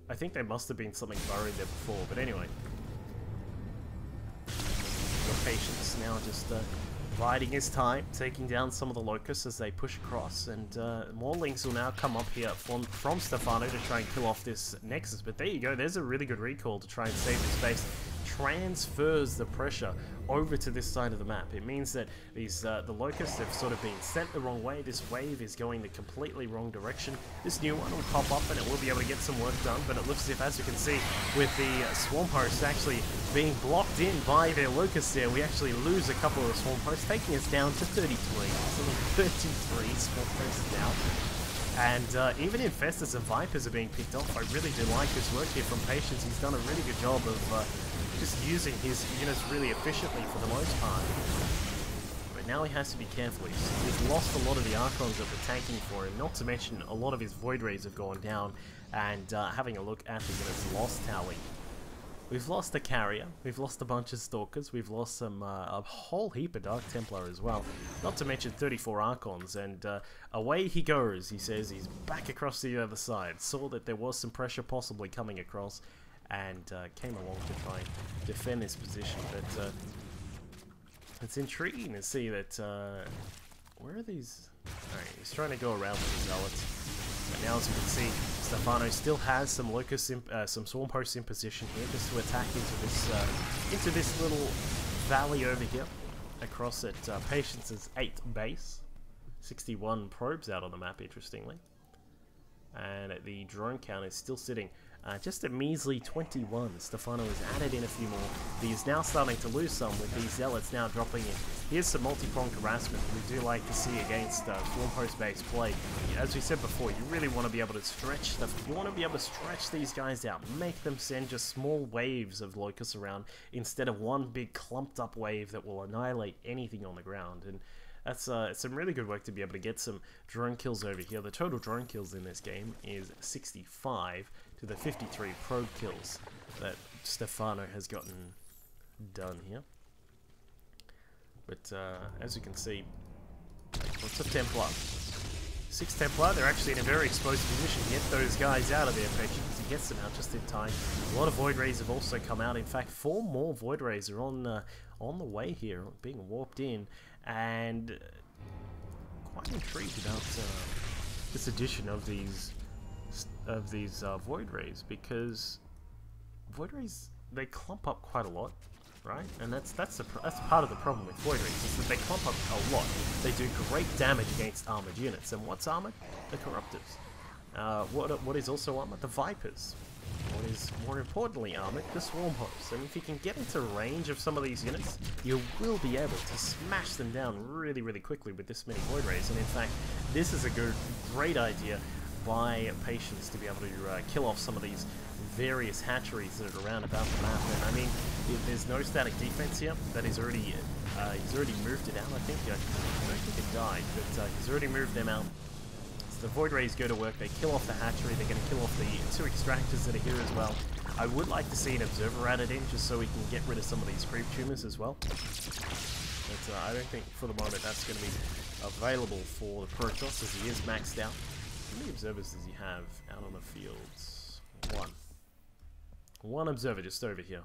I think there must have been something buried there before, but anyway. Got Patience now just biding his time, taking down some of the locusts as they push across, and more links will now come up here from Stephano to try and kill off this Nexus. But there you go, there's a really good recall to try and save this base. Transfers the pressure over to this side of the map. It means that these the locusts have sort of been sent the wrong way. This wave is going the completely wrong direction. This new one will pop up and it will be able to get some work done, but it looks as if, as you can see, with the swarm hosts actually being blocked in by their locusts there, we actually lose a couple of the swarm hosts, taking us down to 33. So 33 swarm hosts down. And even Infestors and Vipers are being picked off. I really do like this work here from Patience. He's done a really good job of just using his units really efficiently for the most part. But now he has to be careful. He's lost a lot of the Archons that were tanking for him, not to mention a lot of his Void Rays have gone down. And having a look at the units lost tally. We've lost a Carrier, we've lost a bunch of Stalkers, we've lost some a whole heap of Dark Templar as well, not to mention 34 Archons, and away he goes. He says he's back across the other side, saw that there was some pressure possibly coming across, and came along to try and defend this position. But it's intriguing to see that, where are these? Alright, he's trying to go around with the Zealots. But now, as you can see, Stephano still has some locusts, some swarm hosts in position here, just to attack into this little valley over here, across at Patience's 8th base. 61 probes out on the map, interestingly, and the drone count is still sitting just a measly 21. Stephano has added in a few more. He is now starting to lose some with these Zealots now dropping in. Here's some multi-pronged harassment we do like to see against swarm host based play. As we said before, you really want to be able to stretch stuff. You want to be able to stretch these guys out, make them send just small waves of locusts around instead of one big clumped up wave that will annihilate anything on the ground. And that's some really good work to be able to get some drone kills over here. The total drone kills in this game is 65 to the 53 probe kills that Stephano has gotten done here. But as you can see, lots of Templar. 6 Templar, they're actually in a very exposed position. Get those guys out of there, Patience. He gets them out just in time. A lot of Void Rays have also come out. In fact, 4 more Void Rays are on the way here, being warped in. And quite intrigued about this addition of these Void Rays, because Void Rays, they clump up quite a lot, right? And that's part of the problem with Void Rays, is that they clump up a lot. They do great damage against armored units. And what's armored? The Corruptors. What is also armored? The Vipers. What is more importantly armored? The Swarm Hosts. And if you can get into range of some of these units, you will be able to smash them down really, really quickly with this many Void Rays. And in fact, this is a great idea by Patience to be able to kill off some of these various hatcheries that are around about the map. And I mean, there's no static defense here. That is already he's already moved it out. I don't think it died, but he's already moved them out. So the Void Rays go to work. They kill off the hatchery. They're going to kill off the 2 extractors that are here as well. I would like to see an observer added in, just so we can get rid of some of these creep tumors as well. But I don't think for the moment that's going to be available for the Protoss, as he is maxed out. How many observers does he have out on the fields? 1. 1 observer just over here.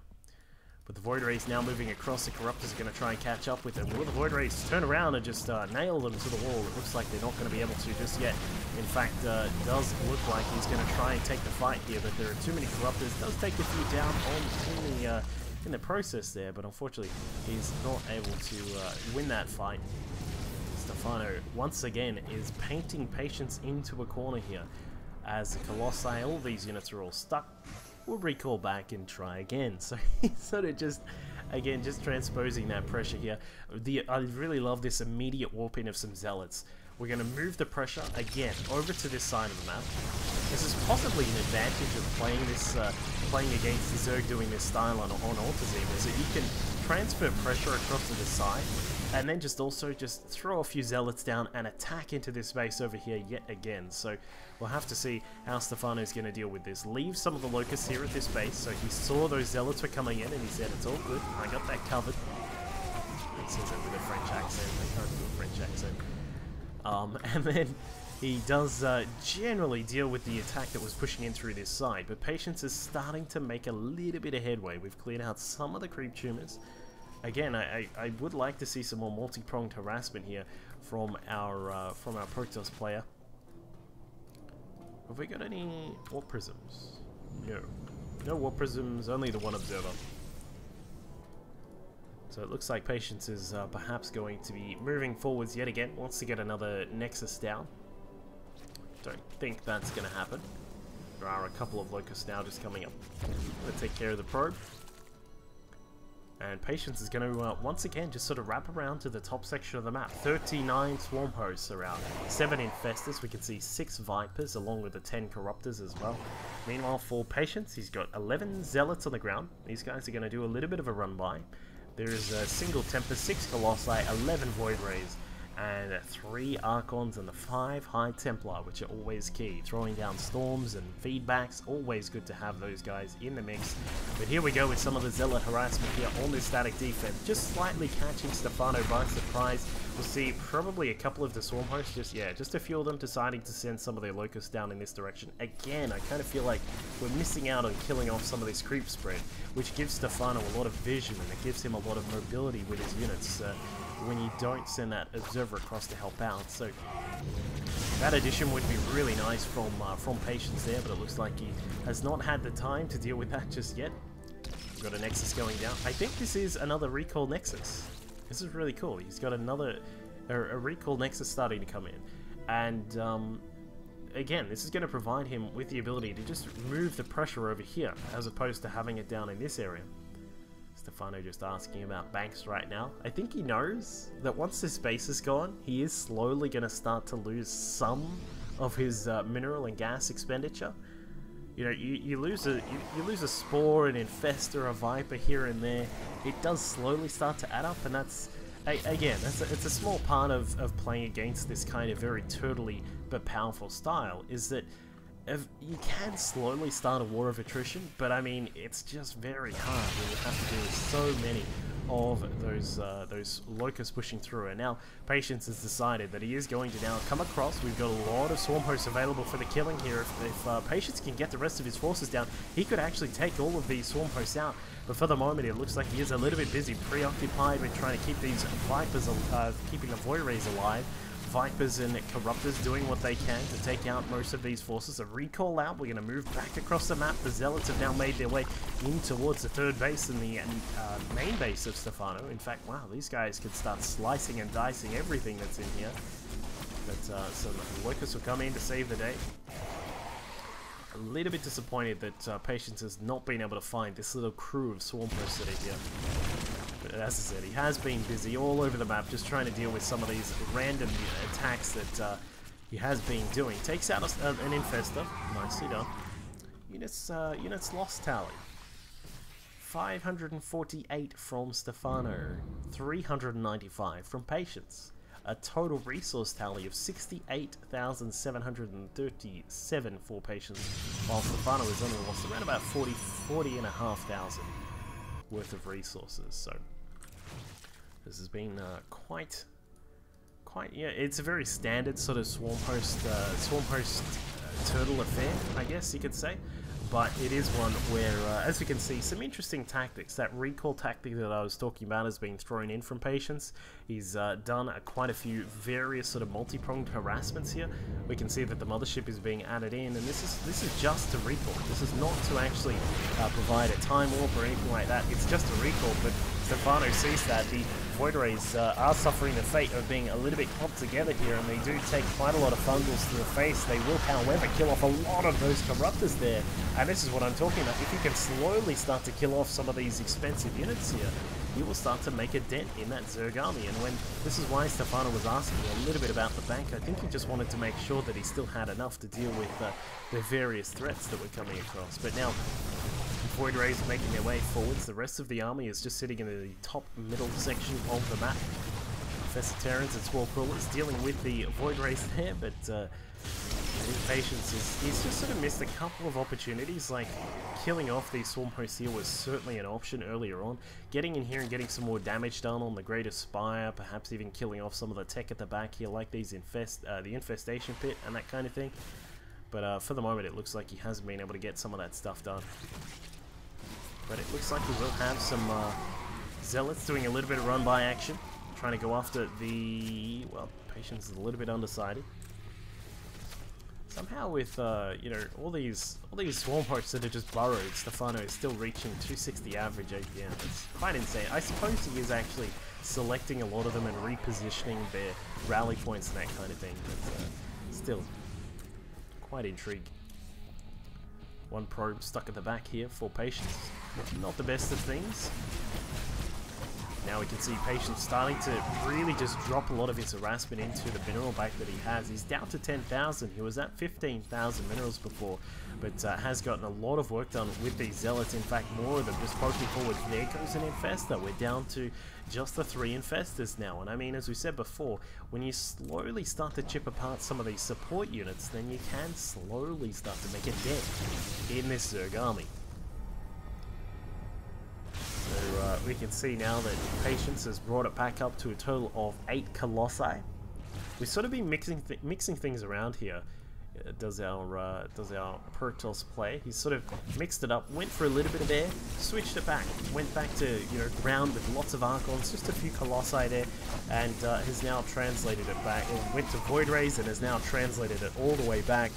But the Void Rays now moving across, the Corruptors are going to try and catch up with them. Will the Void Rays turn around and just nail them to the wall? It looks like they're not going to be able to just yet. In fact, it does look like he's going to try and take the fight here, but there are too many Corruptors. Does take a few down in the process there, but unfortunately he's not able to win that fight. Stephano once again is painting Patience into a corner here. As the Colossi, all these units are all stuck. We'll recall back and try again. So he's sort of just, again, just transposing that pressure here. I really love this immediate warp in of some Zealots. We're going to move the pressure again over to this side of the map. This is possibly an advantage of playing this, playing against the Zerg doing this style on Altazim, is that you can transfer pressure across to the side, and then just also just throw a few Zealots down and attack into this base over here yet again. So we'll have to see how Stephano is going to deal with this. Leave some of the Locusts here at this base. So he saw those Zealots were coming in and he said, it's all good, I got that covered. He says it with a French accent. I can't do a French accent. And then he does generally deal with the attack that was pushing in through this side. But Patience is starting to make a little bit of headway. We've cleared out some of the creep tumors. again, I would like to see some more multi-pronged harassment here from our Protoss player. Have we got any warp prisms? No. No warp prisms, only the one observer. So it looks like Patience is perhaps going to be moving forwards yet again, wants to get another Nexus down. Don't think that's going to happen. There are a couple of Locusts now just coming up. Let's take care of the probe. And Patience is going to, once again, just sort of wrap around to the top section of the map. 39 Swarm Hosts around, 7 Infestors, we can see 6 Vipers, along with the 10 Corruptors as well. Meanwhile, for Patience, he's got 11 Zealots on the ground. These guys are going to do a little bit of a run-by. There is a single Tempest, 6 Colossi, 11 Void Rays, and 3 Archons and the 5 High Templar, which are always key. Throwing down storms and feedbacks, always good to have those guys in the mix. But here we go with some of the Zealot harassment here on this static defense, just slightly catching Stephano by surprise. We'll see probably a couple of the Swarm Hosts, just a few of them deciding to send some of their Locusts down in this direction. Again, I kind of feel like we're missing out on killing off some of this creep spread, which gives Stephano a lot of vision and it gives him a lot of mobility with his units. When you don't send that observer across to help out. So that addition would be really nice from Patience there, but it looks like he has not had the time to deal with that just yet. We've got a Nexus going down. I think this is another recall Nexus. This is really cool. He's got another a recall Nexus starting to come in, and again, this is going to provide him with the ability to just move the pressure over here as opposed to having it down in this area. Stephano just asking about banks right now. I think he knows that once this base is gone, he is slowly going to start to lose some of his mineral and gas expenditure. You know, you lose a spore, an infestor, a viper here and there. It does slowly start to add up, and that's again, it's a small part of playing against this kind of very turtley but powerful style. Is that you can slowly start a war of attrition, but I mean, it's just very hard when you have to deal with so many of those Locusts pushing through. And now Patience has decided that he is going to now come across. We've got a lot of Swarm Hosts available for the killing here. If Patience can get the rest of his forces down, he could actually take all of these Swarm Hosts out. But for the moment, it looks like he is a little bit busy, preoccupied with trying to keep these Vipers, keeping the Void Rays alive. Vipers and Corruptors doing what they can to take out most of these forces. A recall out, we're going to move back across the map. The Zealots have now made their way in towards the third base and the main base of Stephano. In fact, wow, these guys could start slicing and dicing everything that's in here. But some Locusts will come in to save the day. A little bit disappointed that Patience has not been able to find this little crew of Swarm Hosts that are here. But as I said, he has been busy all over the map just trying to deal with some of these random attacks that he has been doing. Takes out an Infestor. Nicely done. Units lost tally. 548 from Stephano. 395 from Patience. A total resource tally of 68,737 for Patience, while Stephano has only lost around about 40,500 worth of resources. So this has been quite yeah, it's a very standard sort of swarm host turtle affair, I guess you could say. But it is one where, as you can see, some interesting tactics. That recall tactic that I was talking about has been thrown in from Patience. He's done quite a few various sort of multi-pronged harassments here. We can see that the mothership is being added in, and this is just a recall. This is not to actually provide a time warp or anything like that. It's just a recall, but Stephano sees that the Void Rays are suffering the fate of being a little bit clumped together here, and they do take quite a lot of fungals to the face. They will, however, kill off a lot of those Corruptors there, and this is what I'm talking about. If you can slowly start to kill off some of these expensive units here, you will start to make a dent in that Zerg army. And when this is why Stephano was asking a little bit about the bank, I think he just wanted to make sure that he still had enough to deal with the various threats that were coming across. But now Void Rays making their way forwards. The rest of the army is just sitting in the top middle section of the map. Professor Terrans and Swirl Crawlers dealing with the Void Rays there, but Patience he's just sort of missed a couple of opportunities. Like killing off these Swarm Hosts here was certainly an option earlier on. Getting in here and getting some more damage done on the Greater Spire, perhaps even killing off some of the tech at the back here, like these the Infestation Pit and that kind of thing. But for the moment, it looks like he hasn't been able to get some of that stuff done. But it looks like we will have some Zealots doing a little bit of run-by action, trying to go after the... well, Patience is a little bit undecided. Somehow with, you know, all these swarm hosts that are just burrowed, Stephano is still reaching 260 average APM. It's quite insane. I suppose he is actually selecting a lot of them and repositioning their rally points and that kind of thing, but still quite intriguing. One probe stuck at the back here for Patience. Not the best of things. Now we can see Patience starting to really just drop a lot of his harassment into the mineral bank that he has. He's down to 10,000. He was at 15,000 minerals before, but has gotten a lot of work done with these Zealots. In fact, more of them just poking forward. There goes an Infestor. We're down to just the 3 Infestors now. And I mean, as we said before, when you slowly start to chip apart some of these support units, then you can slowly start to make a dent in this Zerg army. So we can see now that Patience has brought it back up to a total of 8 Colossi. We've sort of been mixing things around here. Does our Protoss play? He's sort of mixed it up, went for a little bit of air, switched it back, went back to, you know, ground with lots of Archons, just a few Colossi there, and has now translated it back. It went to Void Rays and has now translated it all the way back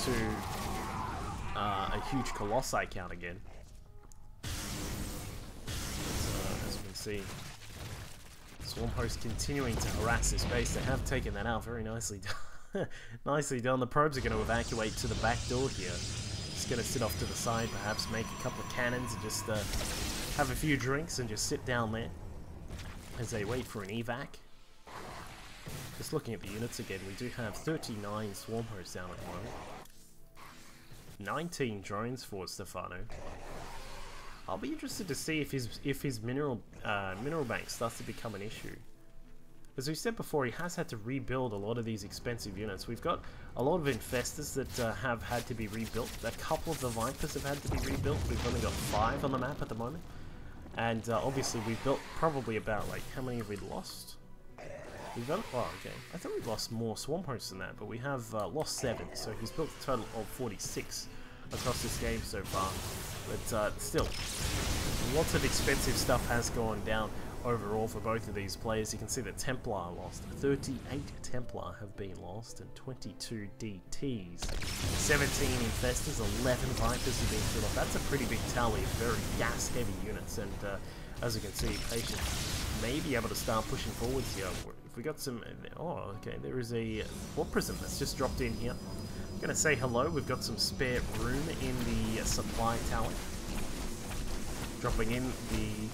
to a huge Colossi count again. See Swarm Host continuing to harass this base. They have taken that out very nicely. Nicely done. The probes are going to evacuate to the back door here. Just going to sit off to the side, perhaps make a couple of cannons and just have a few drinks and just sit down there as they wait for an evac. Just looking at the units again, we do have 39 Swarm Hosts down at the moment. 19 drones for Stephano. I'll be interested to see if his mineral bank starts to become an issue. As we said before, he has had to rebuild a lot of these expensive units. We've got a lot of Infestors that have had to be rebuilt. A couple of the Vipers have had to be rebuilt. We've only got 5 on the map at the moment. And obviously we've built probably about, like, how many have we lost? We've got, oh, okay. I thought we've lost more Swarm Hosts than that, but we have lost 7. So he's built a total of 46 across this game so far. But still, lots of expensive stuff has gone down overall for both of these players. You can see that Templar lost. 38 Templar have been lost and 22 DTs. 17 Infestors, 11 Vipers have been killed off. That's a pretty big tally of very gas-heavy units. And as you can see, Patience may be able to start pushing forwards here. If we got some... oh, okay, there is a Warp Prism that's just dropped in here. I'm going to say hello. We've got some spare room in the supply tower. Dropping in the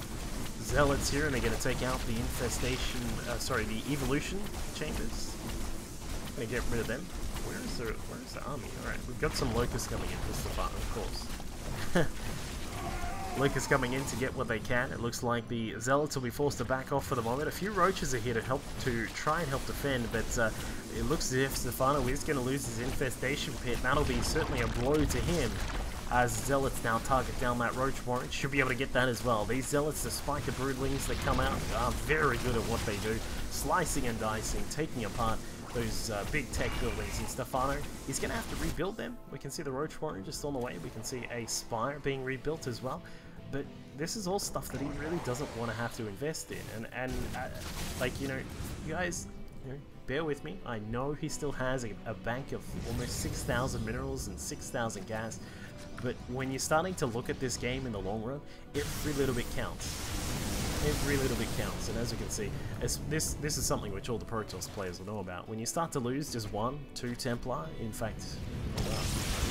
Zealots here, and they're going to take out the infestation, the evolution chambers. Going to get rid of them. Where's the army? Alright, we've got some Locusts coming in for Stephano, of course. Locusts coming in to get what they can. It looks like the Zealots will be forced to back off for the moment. A few Roaches are here to try and help defend, but it looks as if Stephano is going to lose his infestation pit. That'll be certainly a blow to him, as Zealots now target down that Roach Warrant. Should be able to get that as well. These Zealots, despite the Broodlings that come out, are very good at what they do. Slicing and dicing, taking apart those big tech buildings. And Stephano, he's going to have to rebuild them. We can see the Roach Warrant just on the way. We can see a Spire being rebuilt as well. But this is all stuff that he really doesn't want to have to invest in. And like, you know, you guys, you know, bear with me. I know he still has a bank of almost 6,000 minerals and 6,000 gas. But when you're starting to look at this game in the long run, every little bit counts. Every little bit counts. And as you can see, this is something which all the Protoss players will know about. When you start to lose just 1, 2 Templar, in fact,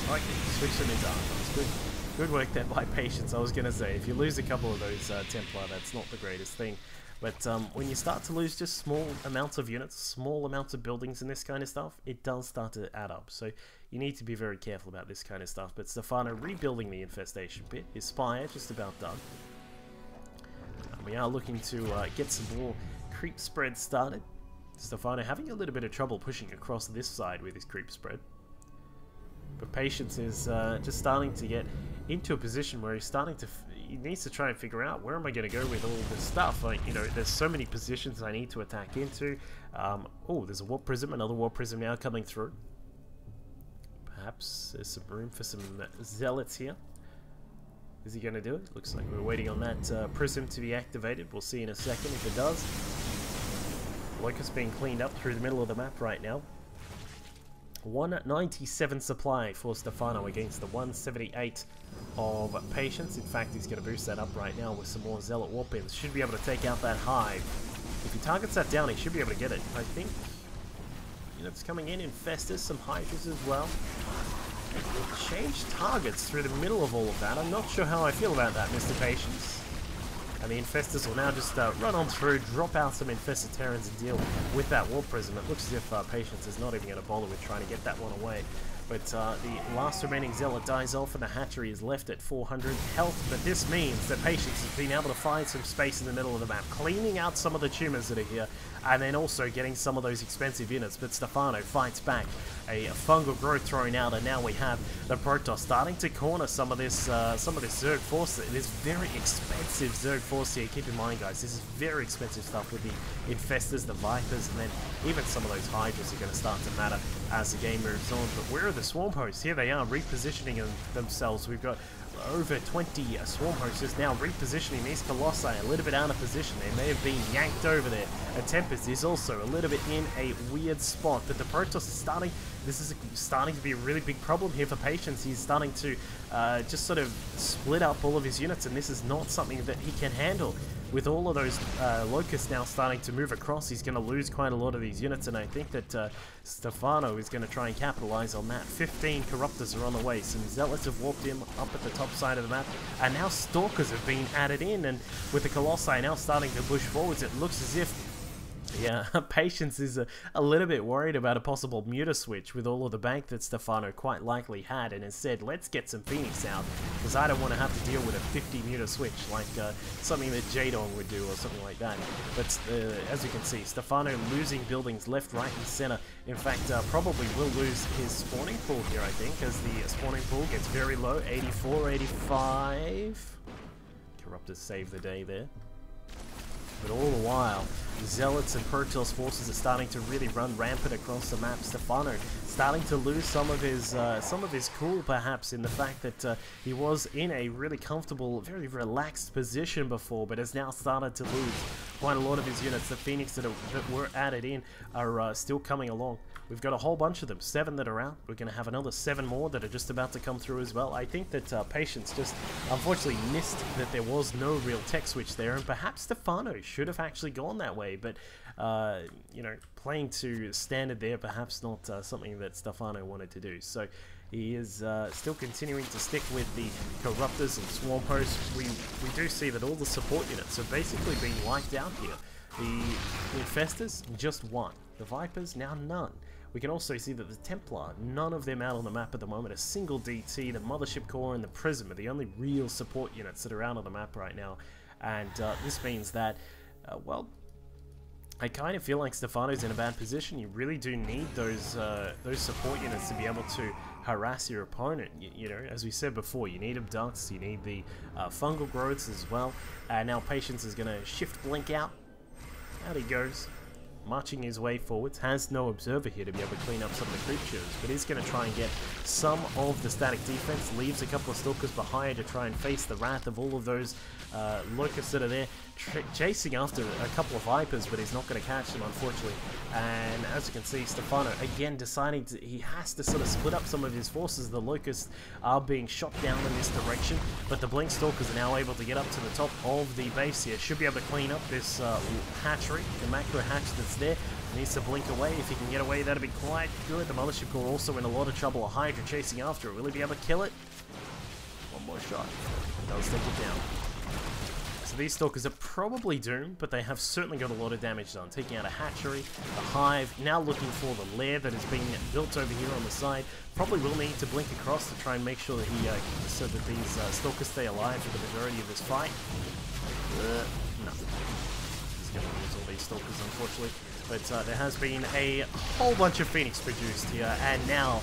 okay, switch them into Archons. Good work there by Patience. I was going to say, if you lose a couple of those Templar, that's not the greatest thing. But when you start to lose just small amounts of units, small amounts of buildings and this kind of stuff, it does start to add up. So you need to be very careful about this kind of stuff. But Stephano rebuilding the infestation pit. His Spire just about done. We are looking to get some more creep spread started. Stephano having a little bit of trouble pushing across this side with his creep spread. But Patience is just starting to get into a position where he's starting to... he needs to try and figure out, where am I going to go with all this stuff? Like, you know, there's so many positions I need to attack into. Oh, there's a Warp Prism, another Warp Prism now coming through. Perhaps there's some room for some Zealots here. Is he going to do it? Looks like we're waiting on that prism to be activated. We'll see in a second if it does. Locust being cleaned up through the middle of the map right now. 197 supply for Stephano against the 178 of Patience. In fact, he's going to boost that up right now with some more Zealot Warpins. Should be able to take out that hive. If he targets that down, he should be able to get it. I think units coming in, Infestors, some Hydras as well. Change targets through the middle of all of that. I'm not sure how I feel about that, Mr. Patience. And the Infestors will now just run on through, drop out some Infested Terrans and deal with that Warp Prism. It looks as if Patience is not even going to bother with trying to get that one away. But the last remaining Zealot dies off and the Hatchery is left at 400 health. But this means that Patience has been able to find some space in the middle of the map, cleaning out some of the tumors that are here, and then also getting some of those expensive units. But Stephano fights back. A fungal growth thrown out, and now we have the Protoss starting to corner some of this Zerg force. It is very expensive Zerg force here. Keep in mind, guys, this is very expensive stuff with the Infestors, the Vipers, and then even some of those Hydras are going to start to matter as the game moves on. But where are the Swarm Hosts? Here they are, repositioning themselves. We've got over 20 Swarm Hosts now repositioning these Colossi a little bit out of position. They may have been yanked over there. A Tempest is also a little bit in a weird spot, but the Protoss is starting. This is starting to be a really big problem here for Patience. He's starting to just sort of split up all of his units, and this is not something that he can handle. With all of those Locusts now starting to move across, he's going to lose quite a lot of these units, and I think that Stephano is going to try and capitalize on that. 15 Corruptors are on the way. Some Zealots have warped him up at the top side of the map, and now Stalkers have been added in, and with the Colossi now starting to push forwards, it looks as if Patience is a little bit worried about a possible Muta switch with all of the bank that Stephano quite likely had, and has said, let's get some Phoenix out, because I don't want to have to deal with a 50 Muta switch like something that Jadong would do or something like that. But as you can see, Stephano losing buildings left, right, and center. In fact, probably will lose his spawning pool here, I think, as the spawning pool gets very low, 84, 85. Corruptors save the day there. But all the while, Zealots and Protoss forces are starting to really run rampant across the map. Stephano starting to lose some of his cool, perhaps, in the fact that he was in a really comfortable, very relaxed position before, but has now started to lose quite a lot of his units. The Phoenix that were added in are still coming along. We've got a whole bunch of them, 7 that are out. We're going to have another 7 more that are just about to come through as well. I think that Patience just unfortunately missed that there was no real tech switch there, and perhaps Stephano should have actually gone that way, but you know, playing to standard there, perhaps not something that Stephano wanted to do. So he is still continuing to stick with the Corruptors and Swarm Hosts. We do see that all the support units are basically being wiped out here. The Infestors, just 1. The Vipers, now none. We can also see that the Templar, none of them out on the map at the moment. A single DT, the Mothership Core, and the Prism are the only real support units that are out on the map right now. And this means that, well, I kind of feel like Stephano's in a bad position. You really do need those support units to be able to harass your opponent. You know, as we said before, you need Abducts, you need the fungal growths as well. Now Patience is going to shift Blink out. Out he goes, marching his way forwards. Has no observer here to be able to clean up some of the creatures, but is going to try and get some of the static defense. Leaves a couple of Stalkers behind to try and face the wrath of all of those Locusts that are there, chasing after a couple of Vipers, but he's not going to catch them, unfortunately. And as you can see, Stephano again deciding he has to sort of split up some of his forces. The Locusts are being shot down in this direction, but the Blink Stalkers are now able to get up to the top of the base here. Should be able to clean up this hatchery, the macro hatch that's there. Needs to blink away. If he can get away, that'll be quite good. The Mothership Core also in a lot of trouble. A Hydra chasing after it. Will he be able to kill it? One more shot. Does take it down. So these Stalkers are probably doomed, but they have certainly got a lot of damage done. Taking out a hatchery, the hive, now looking for the lair that is being built over here on the side. Probably will need to blink across to try and make sure that so that these Stalkers stay alive for the majority of this fight. No. He's going to lose all these Stalkers, unfortunately. But there has been a whole bunch of Phoenix produced here, and now,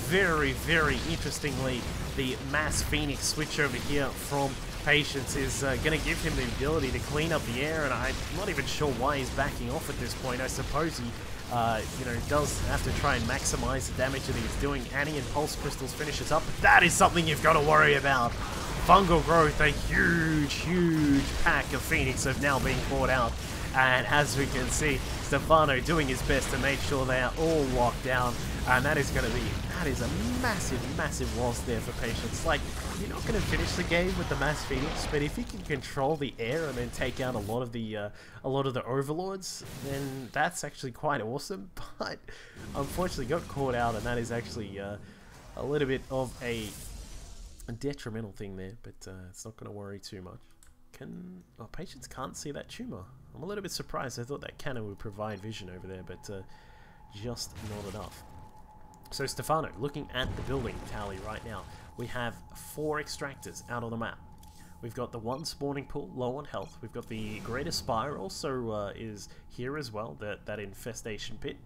very, very interestingly, the mass Phoenix switch over here from Patience is going to give him the ability to clean up the air, and I'm not even sure why he's backing off at this point. I suppose he, you know, does have to try and maximize the damage that he's doing. Annie and Pulse Crystals finishes up, but that is something you've got to worry about. fungal growth, a huge pack of Phoenix have now been caught out. And as we can see, Stephano doing his best to make sure they are all locked down. And that is a massive loss there for Patience. Like, you're not going to finish the game with the mass Phoenix, but if you can control the air and then take out a lot of the overlords, then that's actually quite awesome. But unfortunately got caught out, and that is actually a little bit of a detrimental thing there. But it's not going to worry too much. Patience can't see that tumor. I'm a little bit surprised. I thought that cannon would provide vision over there, but just not enough. So Stephano, looking at the building tally right now, we have 4 extractors out on the map. We've got the one spawning pool, low on health. We've got the Greater Spire also is here as well, that infestation pit.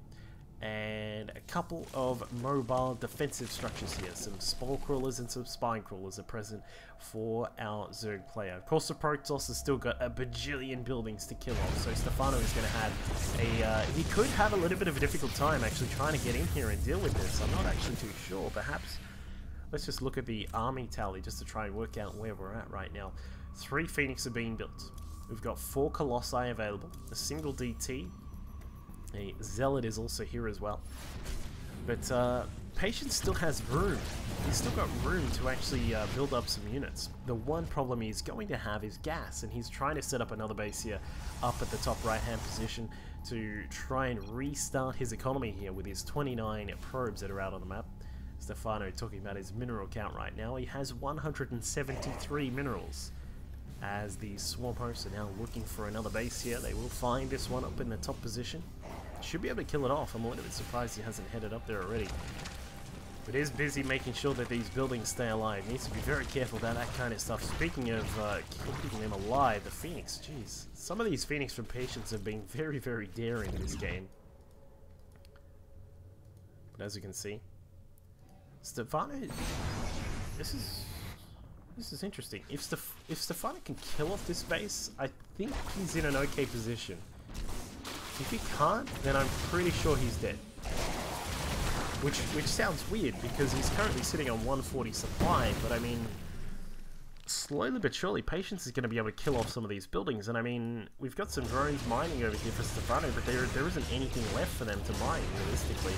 And a couple of mobile defensive structures here. Some spore crawlers and some spine crawlers are present for our Zerg player. Of course, the Protoss has still got a bajillion buildings to kill off, so Stephano is going to have he could have a little bit of a difficult time actually trying to get in here and deal with this. I'm not actually too sure. Perhaps let's just look at the army tally just to try and work out where we're at right now. 3 Phoenix are being built. We've got 4 Colossi available, a single DT. A Zealot is also here as well. But Patience still has room. He's still got room to actually build up some units. The one problem he's going to have is gas, and he's trying to set up another base here up at the top right hand position to try and restart his economy here with his 29 probes that are out on the map. Stephano talking about his mineral count right now. He has 173 minerals. As the Swarm hosts are now looking for another base here, they will find this one up in the top position. Should be able to kill it off. I'm a little bit surprised he hasn't headed up there already. But is busy making sure that these buildings stay alive. Needs to be very careful about that kind of stuff. Speaking of keeping them alive, the Phoenix, jeez. Some of these Phoenix from Patience have been very, very daring in this game. But as you can see, Stephano, this is interesting. If Stephano can kill off this base, I think he's in an okay position. If he can't, then I'm pretty sure he's dead. Which sounds weird, because he's currently sitting on 140 supply, but I mean, slowly but surely, Patience is going to be able to kill off some of these buildings, and I mean, we've got some drones mining over here for Stephano, but there isn't anything left for them to mine, realistically.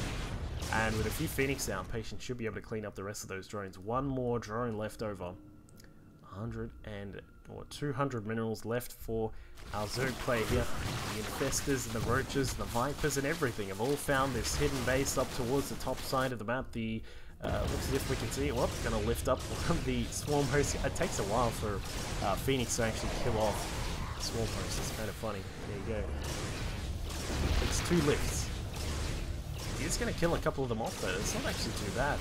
And with a few Phoenix out, Patience should be able to clean up the rest of those drones. One more drone left over. 200 minerals left for our Zerg player here. The Infestors and the Roaches and the Vipers and everything have all found this hidden base up towards the top side of the map. The looks as if we can see it. Well, going to lift up the Swarm host. It takes a while for Phoenix to actually kill off the Swarm host. It's kind of funny. There you go. It's 2 lifts. He's going to kill a couple of them off though. It's not actually too bad.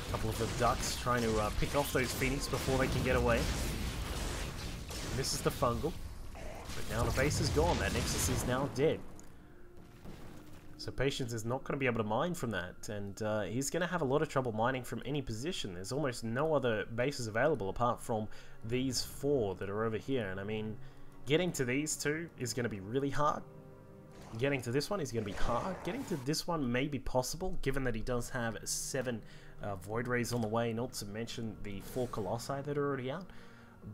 A couple of the ducks trying to pick off those Phoenix before they can get away. And this is the fungal. But now the base is gone. That Nexus is now dead. So Patience is not going to be able to mine from that. And he's going to have a lot of trouble mining from any position. There's almost no other bases available apart from these 4 that are over here. And I mean, getting to these 2 is going to be really hard. Getting to this one is going to be hard. Getting to this one may be possible, given that he does have 7 Void Rays on the way, not to mention the 4 Colossi that are already out.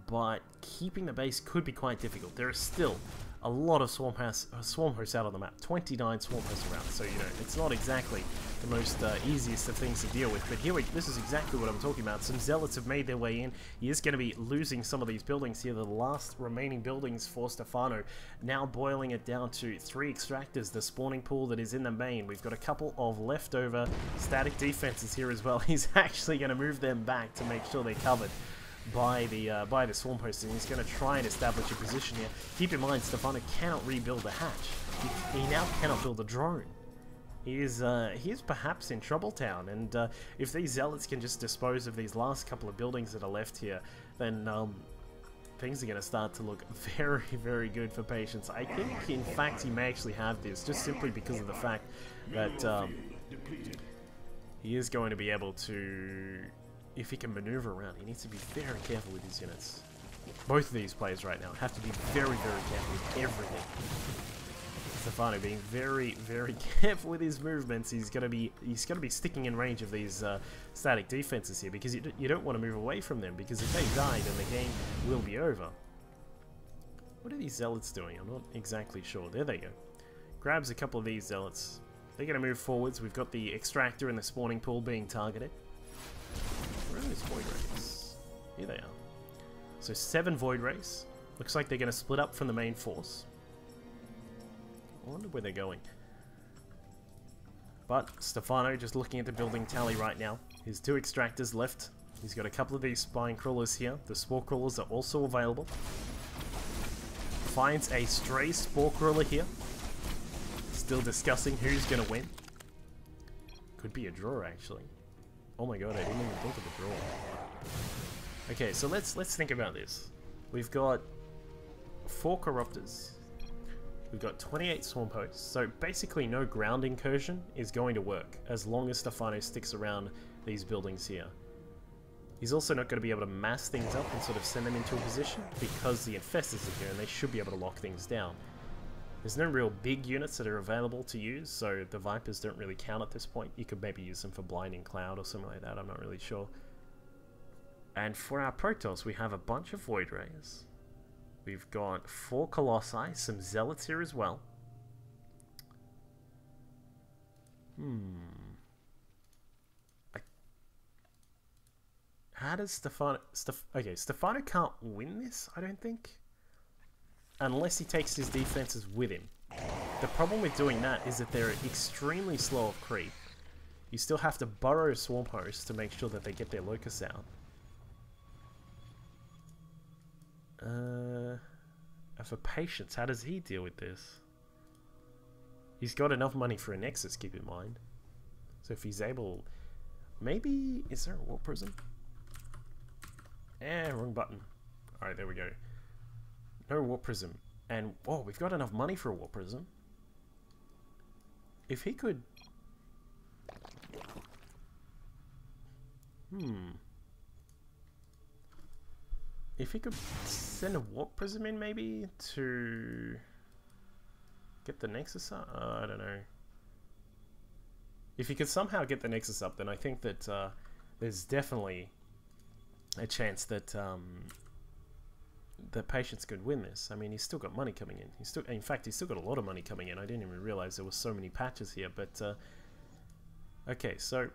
But keeping the base could be quite difficult. There are still a lot of Swarm hosts out on the map. 29 Swarm hosts around, so you know, it's not exactly the most easiest of things to deal with. But here this is exactly what I'm talking about. Some Zealots have made their way in. He is going to be losing some of these buildings here. The last remaining buildings for Stephano, now boiling it down to 3 extractors. The spawning pool that is in the main. We've got a couple of leftover static defenses here as well. He's actually going to move them back to make sure they're covered by the Swarm host, and he's going to try and establish a position here. Keep in mind, Stephano cannot rebuild the hatch. He now cannot build a drone. He is perhaps in Trouble Town, and if these Zealots can just dispose of these last couple of buildings that are left here, then things are going to start to look very, very good for Patience. I think, in fact, he may actually have this, just simply because of the fact that he is going to be able to... If he can maneuver around, he needs to be very careful with his units. Both of these players right now have to be very, very careful with everything. Stephano being very, very careful with his movements. He's gonna be sticking in range of these static defenses here, because you don't want to move away from them, because if they die, then the game will be over. What are these zealots doing? I'm not exactly sure. There they go. Grabs a couple of these zealots. They're gonna move forwards. We've got the extractor and the spawning pool being targeted. Where are those void rays? Here they are. So 7 void rays. Looks like they're gonna split up from the main force. I wonder where they're going. But Stephano just looking at the building tally right now. His 2 extractors left. He's got a couple of these spine crawlers here. The spore crawlers are also available. Finds a stray spore crawler here. Still discussing who's gonna win. Could be a draw, actually. Oh my god, I didn't even think of a draw. Okay, so let's think about this. We've got 4 corruptors. We've got 28 swarm posts, so basically no ground incursion is going to work as long as Stephano sticks around these buildings here. He's also not going to be able to mass things up and sort of send them into a position because the infestors are here and they should be able to lock things down. There's no real big units that are available to use, so the Vipers don't really count at this point. You could maybe use them for Blinding Cloud or something like that, I'm not really sure. And for our Protoss, we have a bunch of Void Rays. We've got 4 Colossi, some Zealots here as well. How does Stephano... Okay, Stephano can't win this, I don't think. Unless he takes his defenses with him. The problem with doing that is that they're extremely slow of creep. You still have to burrow swarm hosts to make sure that they get their locusts out. For Patience, how does he deal with this? He's got enough money for a Nexus, keep in mind. So if he's able... Maybe... Is there a Warp Prism? Wrong button. Alright, there we go. No Warp Prism. And, whoa, we've got enough money for a Warp Prism. If he could... If he could send a Warp Prism in, maybe, to get the Nexus up? I don't know. If he could somehow get the Nexus up, then I think that there's definitely a chance that that Patience could win this. I mean, he's still got money coming in. In fact, he's still got a lot of money coming in. I didn't even realize there were so many patches here, but okay, so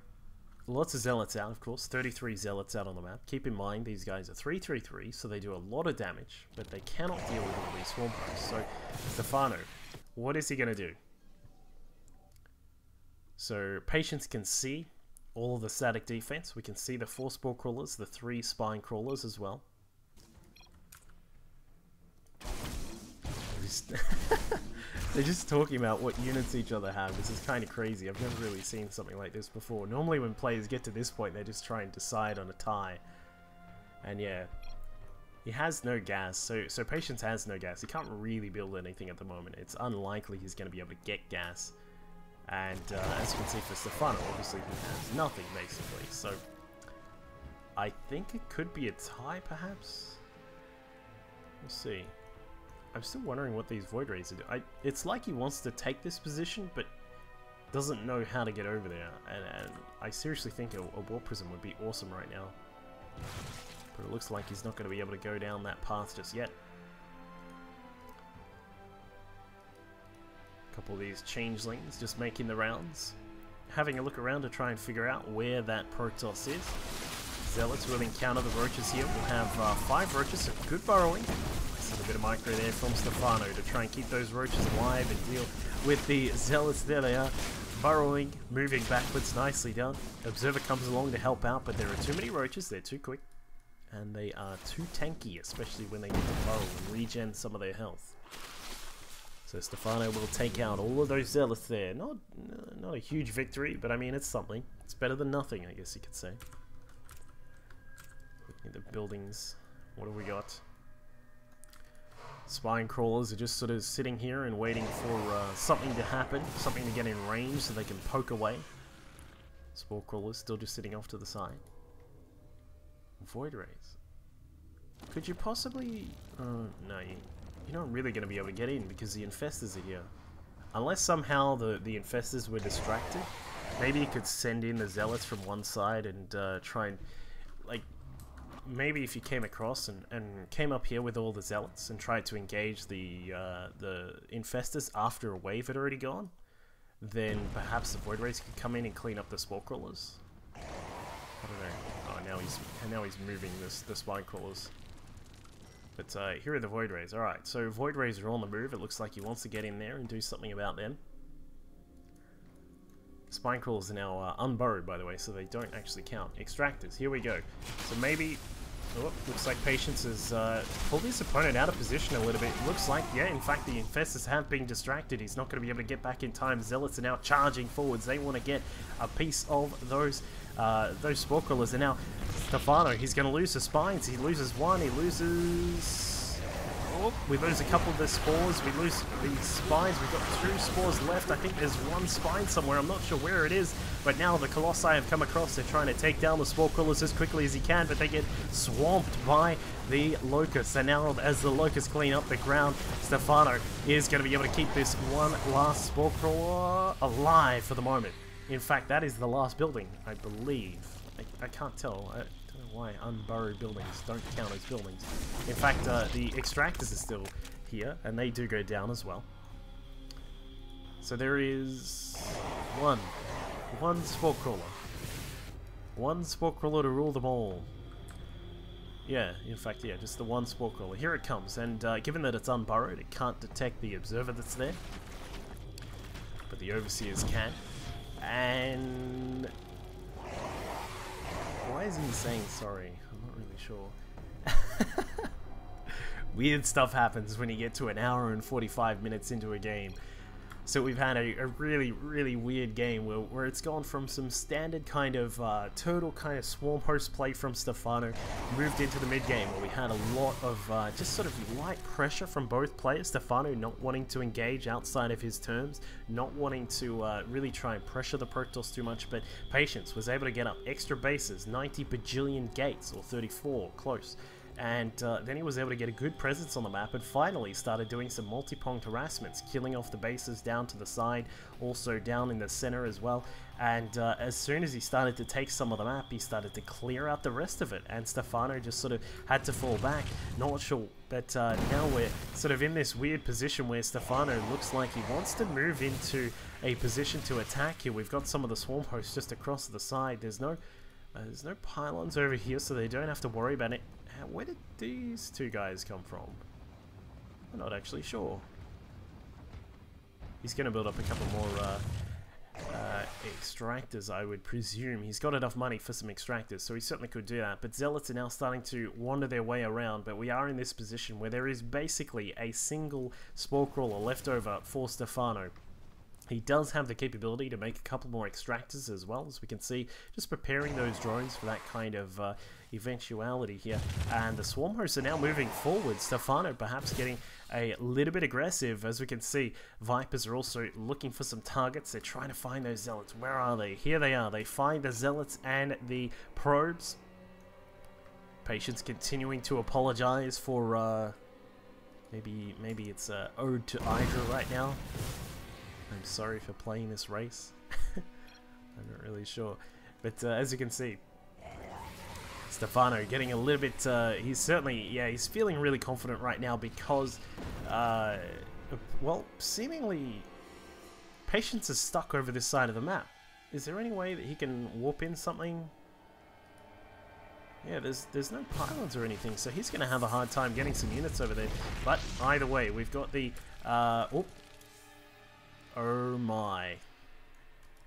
lots of Zealots out, of course. 33 Zealots out on the map. Keep in mind, these guys are 3-3-3, so they do a lot of damage, but they cannot deal with all these swarm posts. So, Stephano, what is he going to do? So, Patience can see all of the static defense. We can see the 4 spore crawlers, the 3 spine crawlers as well. They're just talking about what units each other have. This is kind of crazy. I've never really seen something like this before. Normally when players get to this point, they just try and decide on a tie. And yeah, he has no gas. So Patience has no gas. He can't really build anything at the moment. It's unlikely he's going to be able to get gas. And as you can see for Stephano, obviously he has nothing basically. So I think it could be a tie perhaps. We'll see. I'm still wondering what these Void Rays are doing. It's like he wants to take this position, but doesn't know how to get over there. And I seriously think a Warp Prism would be awesome right now. But it looks like he's not going to be able to go down that path just yet. A couple of these Changelings just making the rounds. Having a look around to try and figure out where that Protoss is. Zealots will encounter the Roaches here. We'll have 5 Roaches, so good burrowing. A bit of micro there from Stephano to try and keep those Roaches alive and deal with the Zealots. There they are, burrowing, moving backwards, nicely done. Observer comes along to help out, but there are too many Roaches, they're too quick, and they are too tanky, especially when they need to burrow and regen some of their health. So Stephano will take out all of those Zealots there. Not a huge victory, but I mean, it's something. It's better than nothing, I guess you could say. Looking at the buildings, what have we got? Spine crawlers are just sort of sitting here and waiting for something to happen, something to get in range so they can poke away. Spore crawlers still just sitting off to the side. Void Rays. Could you possibly... no, you're not really going to be able to get in because the infestors are here. unless somehow the infestors were distracted, maybe he could send in the zealots from one side and try and, like, maybe if you came across and came up here with all the zealots and tried to engage the infestors after a wave had already gone, then perhaps the Void Rays could come in and clean up the Spore Crawlers. I don't know. Oh, now he's moving the Spine Crawlers. But here are the Void Rays. Alright, so Void Rays are on the move. It looks like he wants to get in there and do something about them. Spine Crawlers are now unburrowed, by the way, so they don't actually count. Extractors, here we go. So maybe... Oh, looks like Patience has pulled his opponent out of position a little bit. Looks like, yeah, in fact, the Infestors have been distracted. He's not going to be able to get back in time. Zealots are now charging forwards. They want to get a piece of those Spore Crawlers. And now, Stephano, he's going to lose the Spines. He loses one. He loses... Oh, we lose a couple of the Spores. We lose the Spines. We've got 2 Spores left. I think there's 1 Spine somewhere. I'm not sure where it is. But now the Colossi have come across. They're trying to take down the Spore Crawlers as quickly as he can, but they get swamped by the Locusts. And now as the Locusts clean up the ground, Stephano is going to be able to keep this one last Spore Crawler alive for the moment. In fact, that is the last building, I believe. I can't tell. I don't know why unburrowed buildings don't count as buildings. In fact, the Extractors are still here, and they do go down as well. So there is one Spore Crawler. One Spore Crawler to rule them all. Yeah, in fact, yeah, just the one Spore Crawler. Here it comes, and given that it's unburrowed, it can't detect the Observer that's there. But the Overseers can. And... why is he saying sorry? I'm not really sure. Weird stuff happens when you get to an hour and 45 minutes into a game. So we've had a really, really weird game where it's gone from some standard kind of turtle kind of swarm host play from Stephano, moved into the mid game where we had a lot of just sort of light pressure from both players. Stephano not wanting to engage outside of his terms, not wanting to really try and pressure the Protoss too much, but Patience was able to get up extra bases, 90 bajillion gates, or 34, close. And then he was able to get a good presence on the map and finally started doing some multi-pronged harassments, killing off the bases down to the side, also down in the center as well. And as soon as he started to take some of the map, he started to clear out the rest of it. And Stephano just sort of had to fall back. Not sure, but now we're sort of in this weird position where Stephano looks like he wants to move into a position to attack here. We've got some of the swarm hosts just across the side. There's no pylons over here, so they don't have to worry about it. Where did these two guys come from? I'm not actually sure. He's going to build up a couple more extractors, I would presume. He's got enough money for some extractors, so he certainly could do that. But Zealots are now starting to wander their way around, but we are in this position where there is basically a single Spore Crawler left over for Stephano. He does have the capability to make a couple more extractors as well, as we can see, just preparing those drones for that kind of eventuality here. And the swarm hosts are now moving forward. Stephano perhaps getting a little bit aggressive. As we can see, Vipers are also looking for some targets. They're trying to find those Zealots. Where are they? Here they are. They find the Zealots and the probes. Patience continuing to apologize for maybe it's ode to Hydra right now. I'm sorry for playing this race. I'm not really sure. But as you can see, Stephano getting a little bit... he's certainly... yeah, he's feeling really confident right now because... well, seemingly... Patience is stuck over this side of the map. Is there any way that he can warp in something? Yeah, there's no pylons or anything, so he's going to have a hard time getting some units over there. But either way, we've got the... oh my.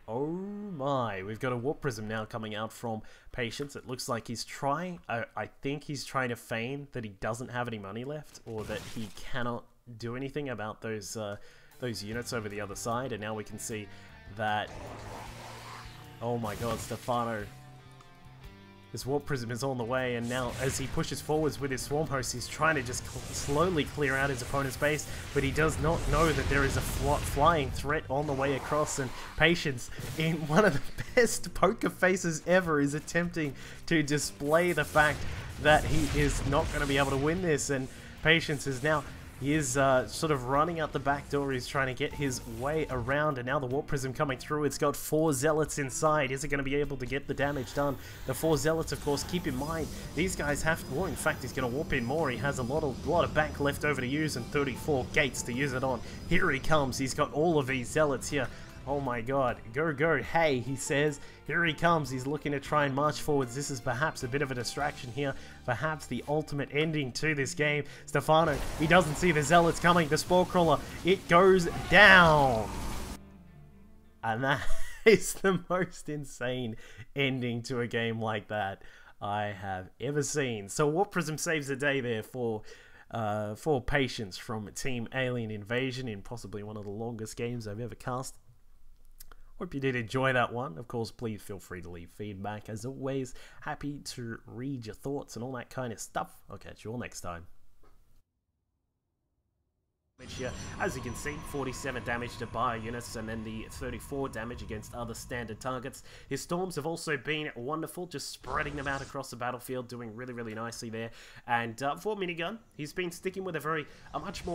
Oh my. We've got a Warp Prism now coming out from Patience. It looks like he's trying... I think he's trying to feign that he doesn't have any money left, or that he cannot do anything about those units over the other side. And now we can see that... oh my god, Stephano... This Warp Prism is on the way, and now as he pushes forwards with his Swarm Host, he's trying to just slowly clear out his opponent's base, but he does not know that there is a flying threat on the way across, and Patience, in one of the best poker faces ever, is attempting to display the fact that he is not going to be able to win this, and Patience is now He is sort of running out the back door. He's trying to get his way around, and now the Warp Prism coming through. It's got 4 Zealots inside. Is it going to be able to get the damage done? The 4 Zealots, of course, keep in mind, these guys have to, well, in fact, he's going to warp in more. He has a lot of bank left over to use and 34 gates to use it on. Here he comes. He's got all of these Zealots here. Oh my god. Go, go. Hey, he says. Here he comes. He's looking to try and march forwards. This is perhaps a bit of a distraction here. Perhaps the ultimate ending to this game. Stephano, he doesn't see the Zealots coming. The Spore Crawler, it goes down. And that is the most insane ending to a game like that I have ever seen. So Warp Prism saves the day there for Patience from Team Alien Invasion in possibly one of the longest games I've ever cast. Hope you did enjoy that one. Of course, please feel free to leave feedback. As always, happy to read your thoughts and all that kind of stuff. I'll catch you all next time. Here, as you can see, 47 damage to bio units and then the 34 damage against other standard targets. His storms have also been wonderful, just spreading them out across the battlefield, doing really, really nicely there. And for minigun, he's been sticking with a much more